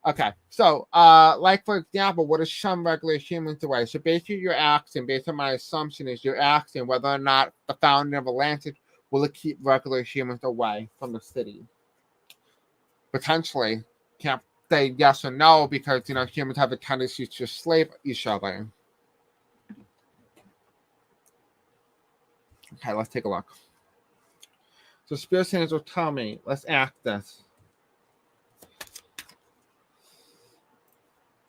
Okay, so like for example, what is some regular humans away? So basically, you're asking, based on my assumption, is you're asking whether or not the founding of Atlantis will it keep regular humans away from the city. Potentially, can't say yes or no because humans have a tendency to slave each other. Okay, let's take a look. So Spirit Sanders will tell me, let's ask this.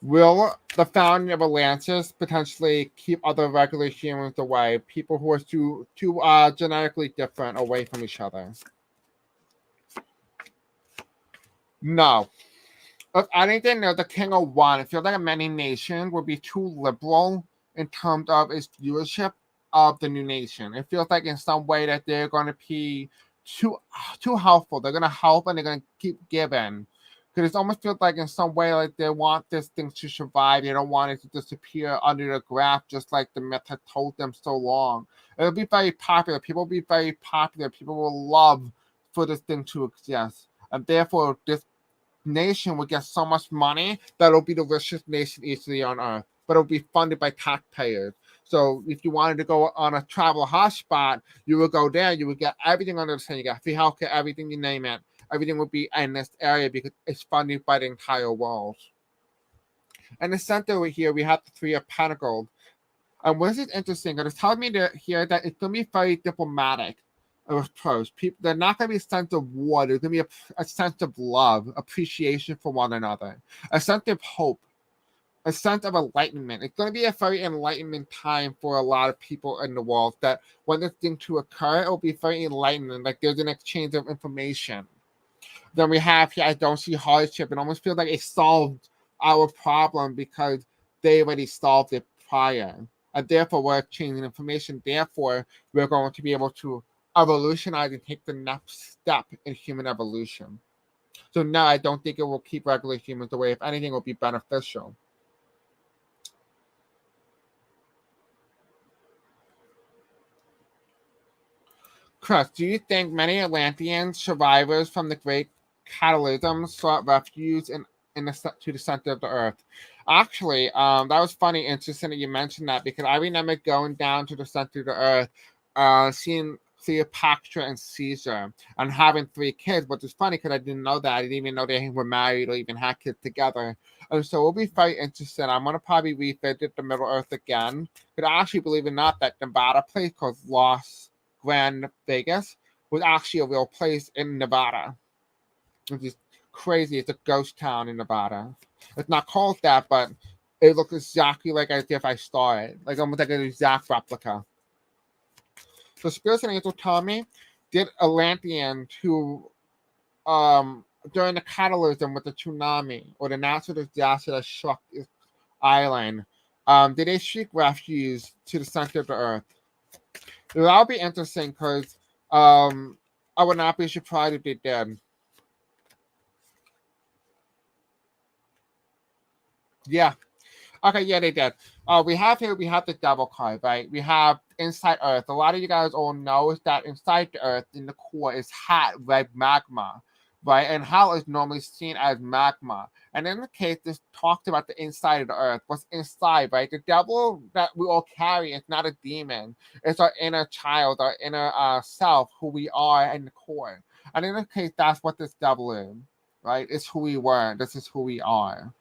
Will the founding of Atlantis potentially keep other regular humans away, people who are too genetically different away from each other? No. If anything, the King of One, it feels like many nations would be too liberal in terms of its viewership of the new nation. It feels like in some way that they're going to be too helpful. They're going to help and they're going to keep giving. Because it almost feels like in some way like they want this thing to survive. They don't want it to disappear under the graph, just like the myth had told them so long. It'll be very popular. People will be very popular. People will love for this thing to exist. And therefore, this nation would get so much money that it'll be the richest nation easily on earth, but it'll be funded by taxpayers. So if you wanted to go on a travel hotspot, you would go there, you would get everything under the sun. You got free healthcare, everything you name it. Everything would be in this area because it's funded by the entire world. In the center over here, we have the Three of Pentacles. And what is interesting, because it's telling me here that it's going to be very diplomatic approach. People, they're not going to be a sense of war. There's going to be a sense of love, appreciation for one another, a sense of hope, a sense of enlightenment. It's going to be a very enlightenment time for a lot of people in the world. That when this thing to occur, it will be very enlightening. Like there's an exchange of information. Then we have here, I don't see hardship. It almost feels like it solved our problem because they already solved it prior. And therefore, we're exchanging information. Therefore, we're going to be able to evolutionize and take the next step in human evolution. So no, I don't think it will keep regular humans away. If anything, it will be beneficial. Chris, do you think many Atlantean survivors from the Great Cataclysm sought refuge to the center of the Earth? Actually, that was funny, interesting that you mentioned that because I remember going down to the center of the Earth, seeing Cleopatra and Caesar and having 3 kids, which is funny because I didn't know that. I didn't even know they were married or even had kids together. And so it'll be very interesting. I'm going to probably revisit the Middle Earth again. But I actually, believe it or not, that Nevada place called Las Vegas was actually a real place in Nevada. Which is crazy. It's a ghost town in Nevada. It's not called that, but it looks exactly like as if I saw it. Like almost like an exact replica. So spirits and angels tell me, did Atlanteans who during the cataclysm with the tsunami or the natural disaster that struck this island, did they seek refuge to the center of the earth? That'll be interesting because I would not be surprised if they did. Yeah. Okay, yeah, they did. we have the devil card, right? We have inside Earth. A lot of you guys all know is that inside the Earth, in the core, is hot red magma, right? And hell is normally seen as magma. And in the case, this talked about the inside of the Earth. What's inside, right? The devil that we all carry is not a demon. It's our inner child, our inner self, who we are in the core. And in this case, that's what this devil is, right? It's who we were. This is who we are,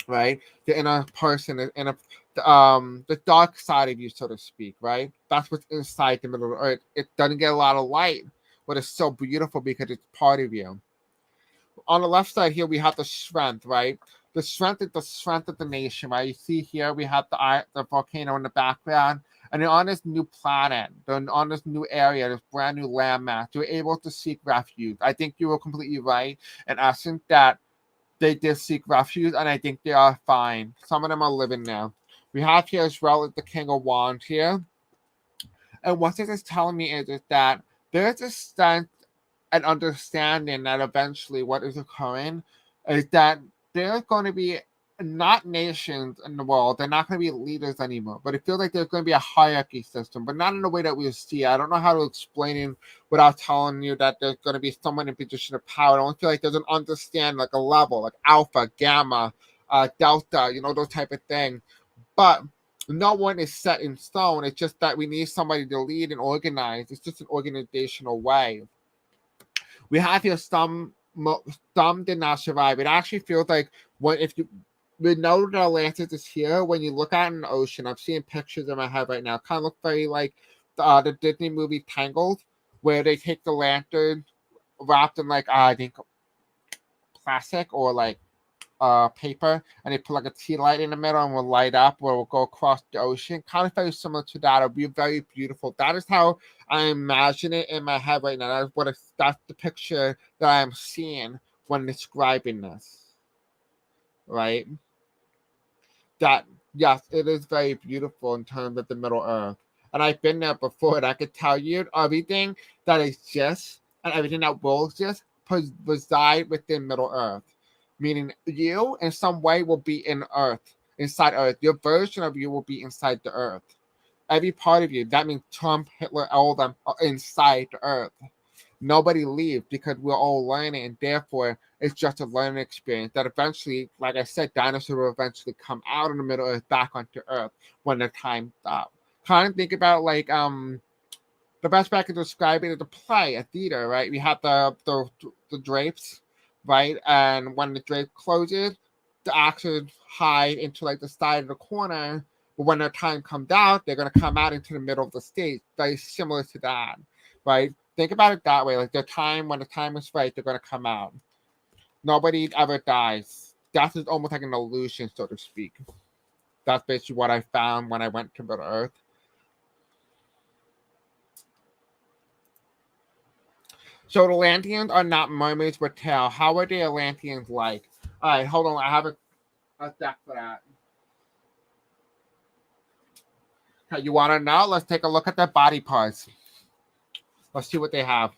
right? The inner person, the dark side of you, so to speak, right? That's what's inside the middle of the earth. It doesn't get a lot of light, but it's so beautiful because it's part of you. On the left side here, we have the strength, right? The strength is the strength of the nation, right? You see here, we have the volcano in the background, and they're on this new planet, they're on this new area, this brand new landmass. You're able to seek refuge. I think you were completely right in essence that they did seek refuge, and I think they are fine. Some of them are living now. We have here as well as the King of Wands here. And what this is telling me is that there's a sense and understanding that eventually what is occurring is that there's going to be not nations in the world. They're not going to be leaders anymore. But it feels like there's going to be a hierarchy system, but not in the way that we see. I don't know how to explain it without telling you that there's going to be someone in position of power. I don't feel like there's an understanding, like a level, like alpha, gamma, delta, those type of things. But no one is set in stone. It's just that we need somebody to lead and organize. It's just an organizational way. We have here some did not survive. It actually feels like we know that Atlantis is here. When you look out in the ocean, I'm seeing pictures in my head right now. Kind of look very like the Disney movie Tangled, where they take the lantern wrapped in like I think plastic or like paper, and they put like a tea light in the middle and will light up where we'll go across the ocean. Kind of very similar to that. It'll be very beautiful. That is how I imagine it in my head right now. That's the picture that I'm seeing when describing this. Right? That yes, it is very beautiful in terms of the Middle Earth. And I've been there before, and I could tell you everything that exists and everything that will exist reside within Middle Earth. Meaning you in some way will be in Earth, inside Earth. Your version of you will be inside the Earth. Every part of you, that means Trump, Hitler, all of them are inside the Earth. Nobody leaves because we're all learning, and therefore it's just a learning experience that eventually, like I said, dinosaurs will eventually come out of the Middle Earth back onto Earth when the time's up. Kind of think about like the best way I can describe it is a play, a theater, right? We have the drapes, right? And when the drape closes, the actors hide into like the side of the corner. But when their time comes out, they're gonna come out into the middle of the stage. Very similar to that, right? Think about it that way. Like when the time is right, they're gonna come out. Nobody ever dies. Death is almost like an illusion, so to speak. That's basically what I found when I went to Middle Earth. So the Atlanteans are not mermaids with tail. How are the Atlanteans like? All right, hold on. I have a deck for that. Okay, you want to know? Let's take a look at their body parts. Let's see what they have.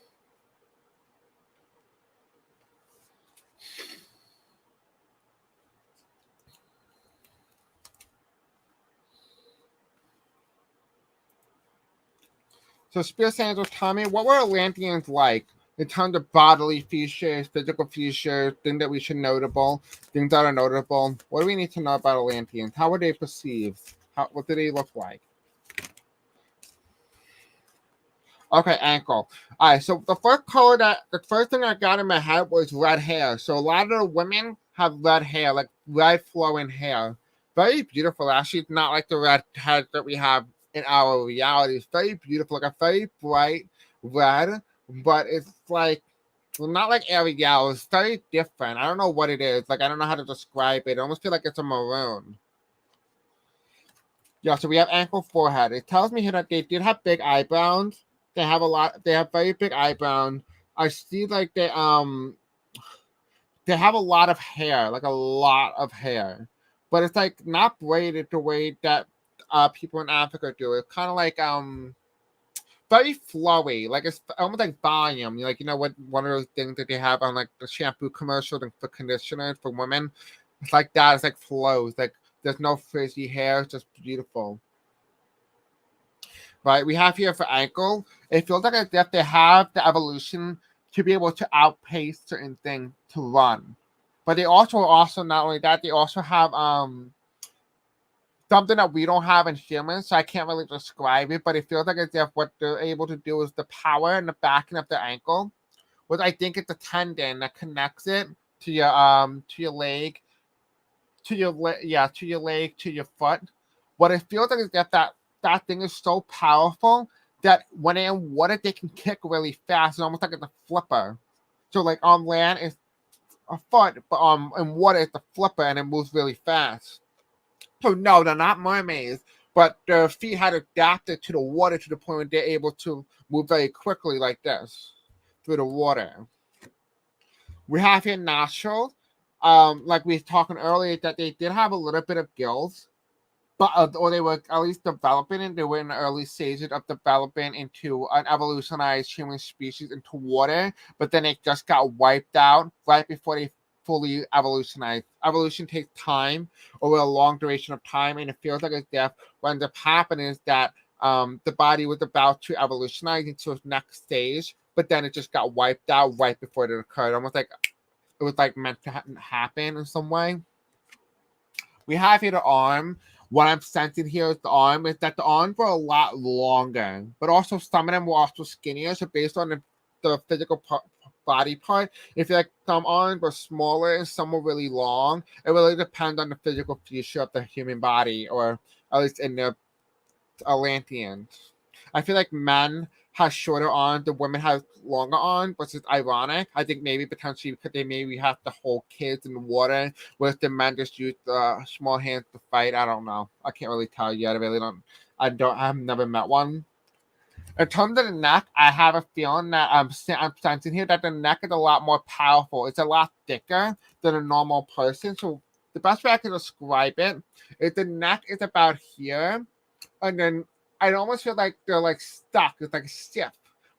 So Spirit Angels, tell me, what were Atlanteans like in terms of bodily features, physical features, things that we should notable, things that are notable? What do we need to know about Atlanteans? How were they perceived? What did they look like? Okay, ankle. All right, so the first thing I got in my head was red hair. So a lot of the women have red hair, like red flowing hair. Very beautiful, actually. It's not like the red hair that we have in our reality. It's very beautiful, like a very bright red, but it's like not like Ariel. It's very different. I don't know what it is. Like I don't know how to describe it. I almost feel like it's a maroon. Yeah, so we have ankle forehead. It tells me here that they did have big eyebrows. They have very big eyebrows. I see like they have a lot of hair, like a lot of hair. But it's like not braided the way that people in Africa do. It's kind of like very flowy, like it's almost like volume. Like what one of those things that they have on like the shampoo commercial for conditioners for women. It's like that. It's like flows, like There's no frizzy hair. It's just beautiful. Right? We have here for ankle. It feels like as if they have the evolution to be able to outpace certain things to run. But they also not only that, they also have something that we don't have in humans, so I can't really describe it, but it feels like as if what they're able to do is the power and the backing of the ankle, which I think it's a tendon that connects it to your leg, to your leg, to your foot. What it feels like is that thing is so powerful that when they're in water, they can kick really fast. It's almost like it's a flipper. So like on land, it's a foot, but in water, it's a flipper, and it moves really fast. So no, they're not mermaids, but their feet had adapted to the water to the point where they're able to move very quickly like this through the water. We have here nostrils. Like we were talking earlier, that they did have a little bit of gills, but or they were at least developing it. They were in the early stages of developing into an evolutionized human species into water, but then it just got wiped out right before they fully evolutionized. Evolution takes time over a long duration of time, and it feels like it's death. What ends up happening is that the body was about to evolutionize into its next stage, but then it just got wiped out right before it occurred, almost like it was like meant to happen in some way. We have here the arm. What I'm sensing here is the arm is that the arms were a lot longer, but also some of them were also skinnier. So based on the physical body part, if like some arms were smaller and some were really long, it really depends on the physical feature of the human body, or at least in the Atlantians. I feel like men have shorter arms, the women have longer arms, which is ironic. I think maybe potentially because they maybe have to hold kids in the water, whereas the men just use the small hands to fight. I don't know. I can't really tell you. I really don't. I've never met one. In terms of the neck, I have a feeling that I'm sensing here that the neck is a lot more powerful. It's a lot thicker than a normal person. So the best way I can describe it is the neck is about here, and then I almost feel like they're like stuck. It's like stiff,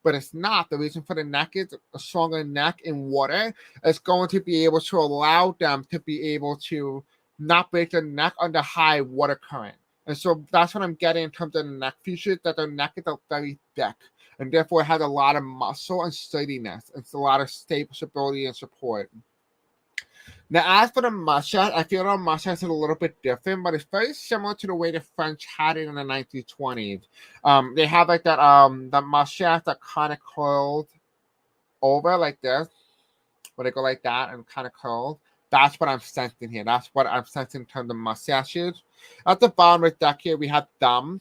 but it's not. The reason for the neck is a stronger neck in water is going to be able to allow them to be able to not break their neck under high water current. And so that's what I'm getting in terms of the neck features, that their neck is very thick, and therefore it has a lot of muscle and sturdiness. It's a lot of stability and support. Now, as for the mustache, I feel the mustache is a little bit different, but it's very similar to the way the French had it in the 1920s. They have like that mustache that kind of curled over like this, where they go like that and kind of curled. That's what I'm sensing here. That's what I'm sensing in terms of mustaches. At the bottom right back here, we have thumb,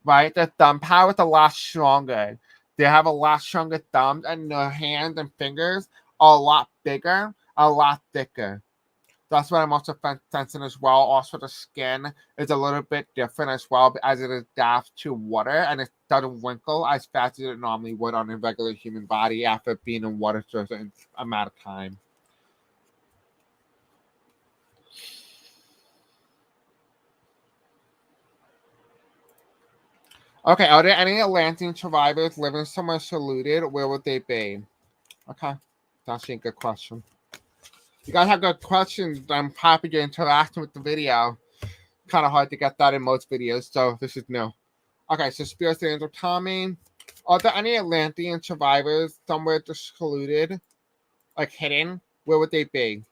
right? The thumb power is a lot stronger. They have a lot stronger thumbs, and their hands and fingers are a lot bigger, a lot thicker. That's what I'm also sensing as well. Also, the skin is a little bit different as well, as it adapts to water, and it doesn't wrinkle as fast as it normally would on a regular human body after being in water for a certain amount of time. Okay, are there any Atlantean survivors living somewhere secluded? Where would they be? Okay, that's a good question. You guys have good questions. I'm happy to interact with the video. Kind of hard to get that in most videos, so this is new. Okay, so Spirits Angel Tommy. Are there any Atlantean survivors somewhere secluded, like hidden? Where would they be?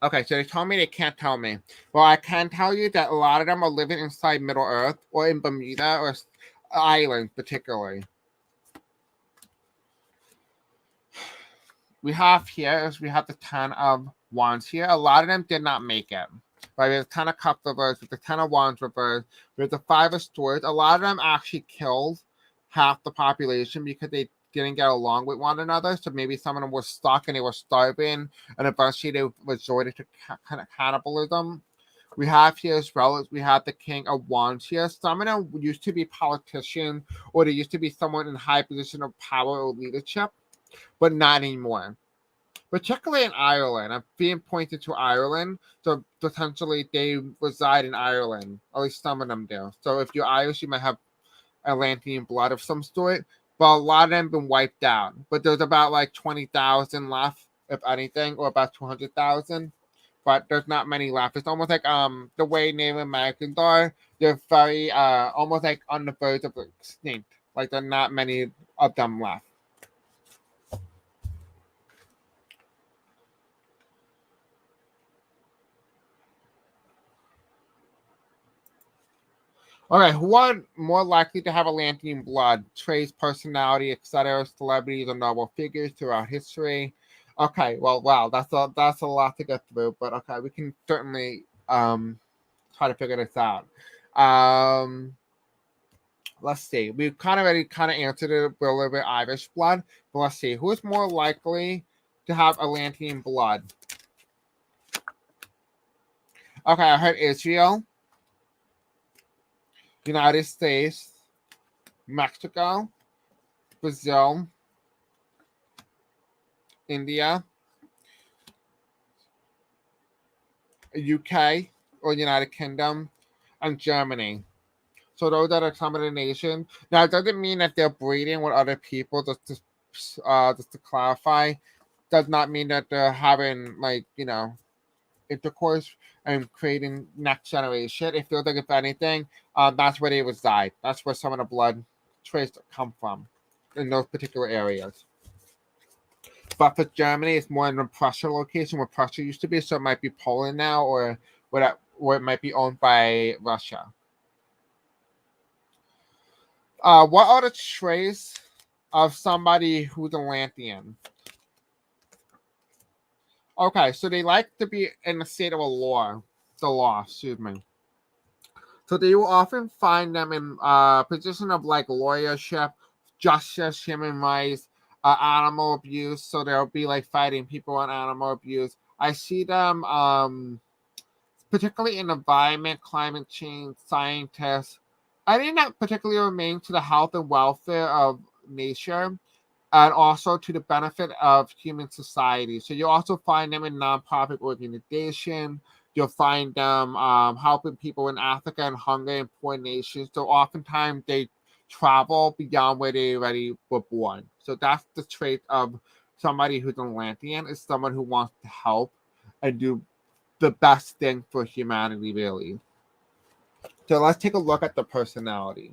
Okay, so they told me they can't tell me. Well, I can tell you that a lot of them are living inside Middle Earth or in Bermuda or islands, particularly. We have the 10 of Wands here. A lot of them did not make it. Right, we have the 10 of Cups reversed, with the 10 of Wands reversed, with the 5 of Swords. A lot of them actually killed half the population because they didn't get along with one another. So maybe some of them were stuck and they were starving, and eventually they resorted to kind of cannibalism. We have here as well as we have the King of Wands here. Some of them used to be politicians, or they used to be someone in high position of power or leadership, but not anymore. Particularly in Ireland, I'm being pointed to Ireland, so potentially they reside in Ireland. At least some of them do. So if you're Irish, you might have Atlantean blood of some sort. But a lot of them have been wiped out. But there's about like 20,000 left if anything, or about 200,000. But there's not many left. It's almost like the way Native Americans are. They're very almost like on the verge of extinct. Like there are not many of them left. Okay, who are more likely to have Atlantean blood? Traits, personality, etc., celebrities or noble figures throughout history. Okay, well, wow, that's a lot to get through, but okay, we can certainly try to figure this out. Um, let's see. We've kind of already kind of answered it with a little bit Irish blood, but let's see. Who is more likely to have Atlantean blood? Okay, I heard Israel, United States, Mexico, Brazil, India, UK or United Kingdom, and Germany. So those are some of the nations. Now, it doesn't mean that they're breeding with other people. Just to clarify, does not mean that they're having intercourse and creating next generation. It feels like if anything, that's where they reside. That's where some of the blood traces come from in those particular areas. But for Germany, it's more in the Prussia location where Prussia used to be. So it might be Poland now, or it might be owned by Russia. What are the traits of somebody who's Atlantean? Okay, so they like to be in the state of the law, excuse me. So they will often find them in position of like lawyership, justice, human rights, animal abuse. So they'll be like fighting people on animal abuse. I see them particularly in environment, climate change, scientists. I think that particularly remain to the health and welfare of nature and also to the benefit of human society. So you also find them in nonprofit organizations. You'll find them helping people in Africa and hunger and poor nations. So oftentimes they travel beyond where they already were born. So that's the trait of somebody who's an Atlantean, is someone who wants to help and do the best thing for humanity, really. So let's take a look at the personality.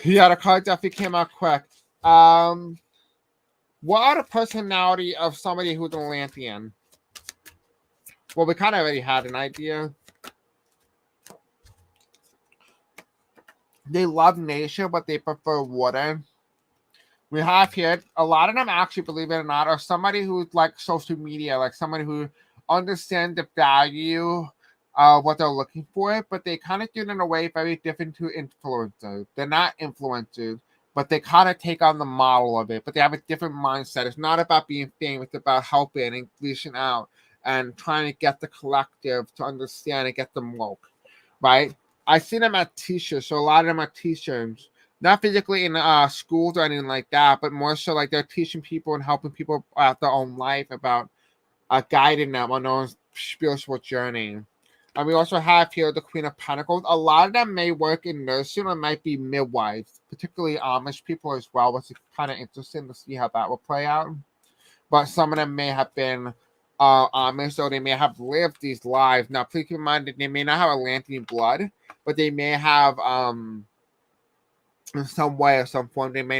Yeah, the card definitely came out quick. What are the personality of somebody who's an Atlantean? Well, we kind of already had an idea. They love nature, but they prefer water. We have here a lot of them actually, believe it or not, are somebody who's like social media, like somebody who understands the value of what they're looking for, but they kind of do it in a way very different to influencers. They're not influencers, but they kind of take on the model of it, but they have a different mindset. It's not about being famous, it's about helping and reaching out and trying to get the collective to understand and get them woke, right? I see them at t-shirts, so a lot of them are t-shirts, not physically in schools or anything like that, but more so like they're teaching people and helping people out their own life about guiding them on their own spiritual journey. And we also have here the Queen of Pentacles. A lot of them may work in nursing or might be midwives, particularly Amish people as well, which is kind of interesting to see how that will play out. But some of them may have been Amish, or they may have lived these lives. Now, please keep in mind that they may not have Atlantean blood, but they may have in some way or some form, they may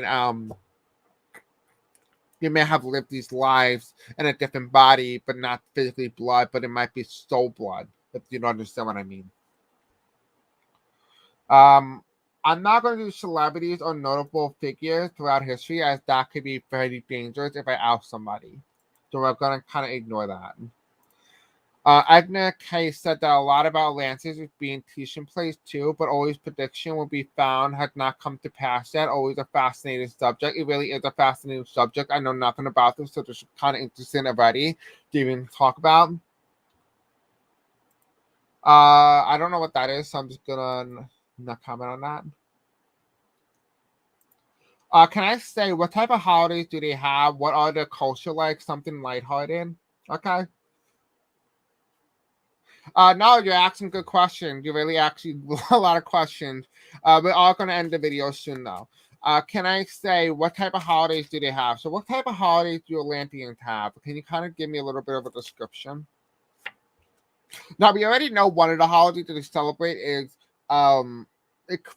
have lived these lives in a different body, but not physically blood, but it might be soul blood, if you don't understand what I mean. I'm not going to do celebrities or notable figures throughout history, as that could be very dangerous if I out somebody. So we're going to kind of ignore that. Edna Kay said that a lot about Atlantis is being teaching place too, but always prediction will be found had not come to pass yet. Always a fascinating subject. It really is a fascinating subject. I know nothing about this, so it's kind of interesting already to even talk about. I don't know what that is, so I'm just gonna not comment on that. Can I say what type of holidays do they have? What are their culture like? Something lighthearted. Okay. No, you're asking good questions. You're really asking a lot of questions. We're all going to end the video soon, though. Can I say what type of holidays do they have? So what type of holidays do Atlanteans have? Can you kind of give me a little bit of a description? Now we already know one of the holidays that they celebrate is the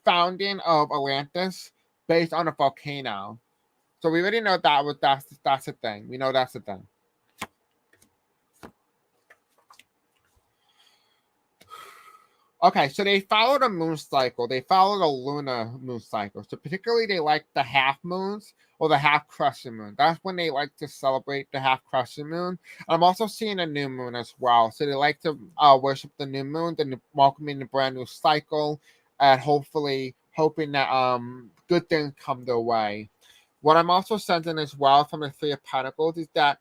founding of Atlantis based on a volcano. So we already know that's a thing. We know that's a thing. Okay, so they follow the moon cycle. They follow the lunar moon cycle. So particularly they like the half moons or the half crescent moon. That's when they like to celebrate the half crescent moon. I'm also seeing a new moon as well. So they like to worship the new moon, then welcoming the brand new cycle, and hopefully hoping that good things come their way. What I'm also sensing as well from the Three of Pentacles is that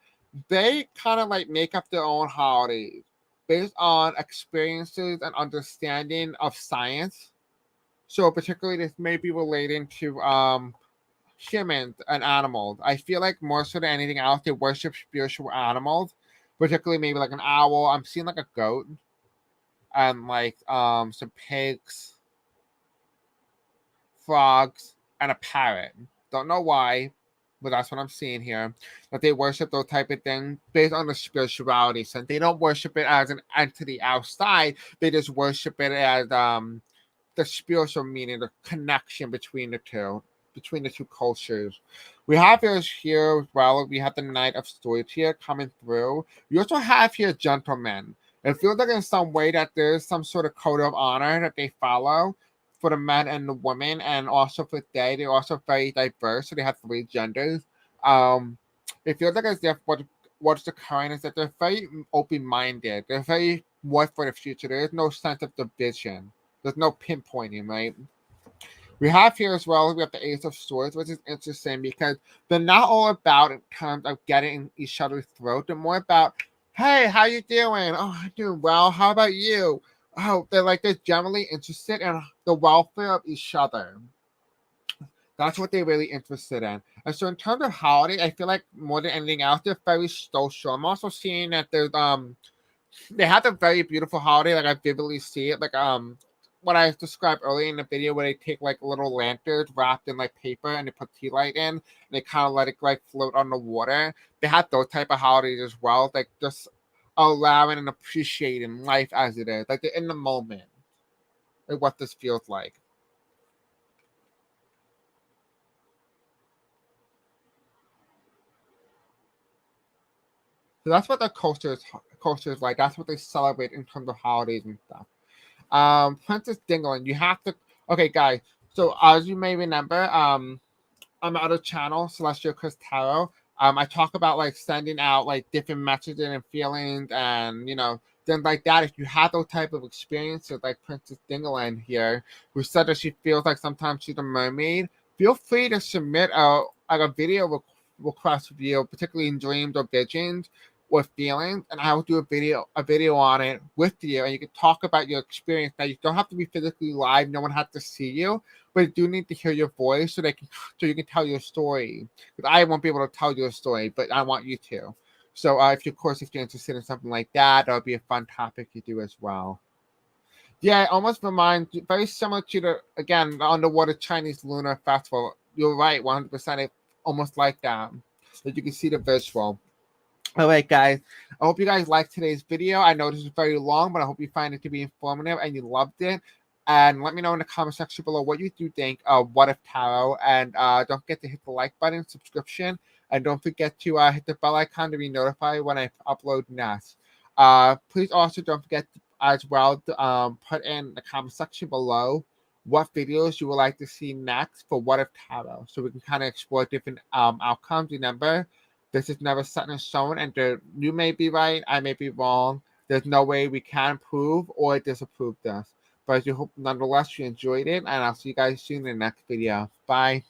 they kind of like make up their own holidays based on experiences and understanding of science. So particularly this may be relating to humans and animals. I feel like more so than anything else, they worship spiritual animals, particularly maybe like an owl. I'm seeing like a goat and like some pigs, frogs, and a parrot. Don't know why, but that's what I'm seeing here. That they worship those type of things based on the spirituality. So they don't worship it as an entity outside. They just worship it as the spiritual meaning, the connection between the two cultures. We have here as well. We have the Knight of Swords here coming through. We also have here gentlemen. It feels like in some way that there's some sort of code of honor that they follow for the men and the women, and also for they're also very diverse. So they have three genders. It feels like as if what's occurring is that they're very open minded. They're very what for the future. There is no sense of division. There's no pinpointing, right? We have here as well, we have the Ace of Swords, which is interesting because they're not all about in terms of getting each other's throat. They're more about, hey, how you doing? Oh, I'm doing well. How about you? Oh, they're generally interested in the welfare of each other. That's what they're really interested in. And so in terms of holiday, I feel like more than anything else, they're very social. I'm also seeing that there's they have a very beautiful holiday, like I vividly see it. Like what I described earlier in the video where they take like little lanterns wrapped in like paper and they put tea light in and they kind of let it like float on the water. They have those type of holidays as well, like just allowing and appreciating life as it is. Like they're in the moment. Like what this feels like. So that's what the culture is like. That's what they celebrate in terms of holidays and stuff. Princess Dingling, you have to. Okay, guys. So as you may remember, on my other channel, Celestial Chris Tarot, I talk about like sending out like different messages and feelings, and things like that. If you have those type of experiences, like Princess Dingling here, who said that she feels like sometimes she's a mermaid, feel free to submit a video request with you, particularly in dreams or visions with feelings, and I will do a video on it with you, and you can talk about your experience. Now you don't have to be physically live, no one has to see you, but you do need to hear your voice so you can tell your story. Because I won't be able to tell your story, but I want you to. So if you're interested in something like that, that would be a fun topic to do as well. Yeah, it almost reminds very similar to the underwater Chinese lunar festival. You're right, 100%. It almost like that. That you can see the visual. All right, guys. I hope you guys liked today's video. I know this is very long, but I hope you find it to be informative and you loved it. And let me know in the comment section below what you do think of What If Tarot. And don't forget to hit the like button, subscription, and don't forget to hit the bell icon to be notified when I upload next. Please also don't forget as well to put in the comment section below what videos you would like to see next for What If Tarot, so we can kind of explore different outcomes. Remember, this is never set in stone, and you may be right, I may be wrong. There's no way we can prove or disapprove this. But I do hope nonetheless you enjoyed it, and I'll see you guys soon in the next video. Bye.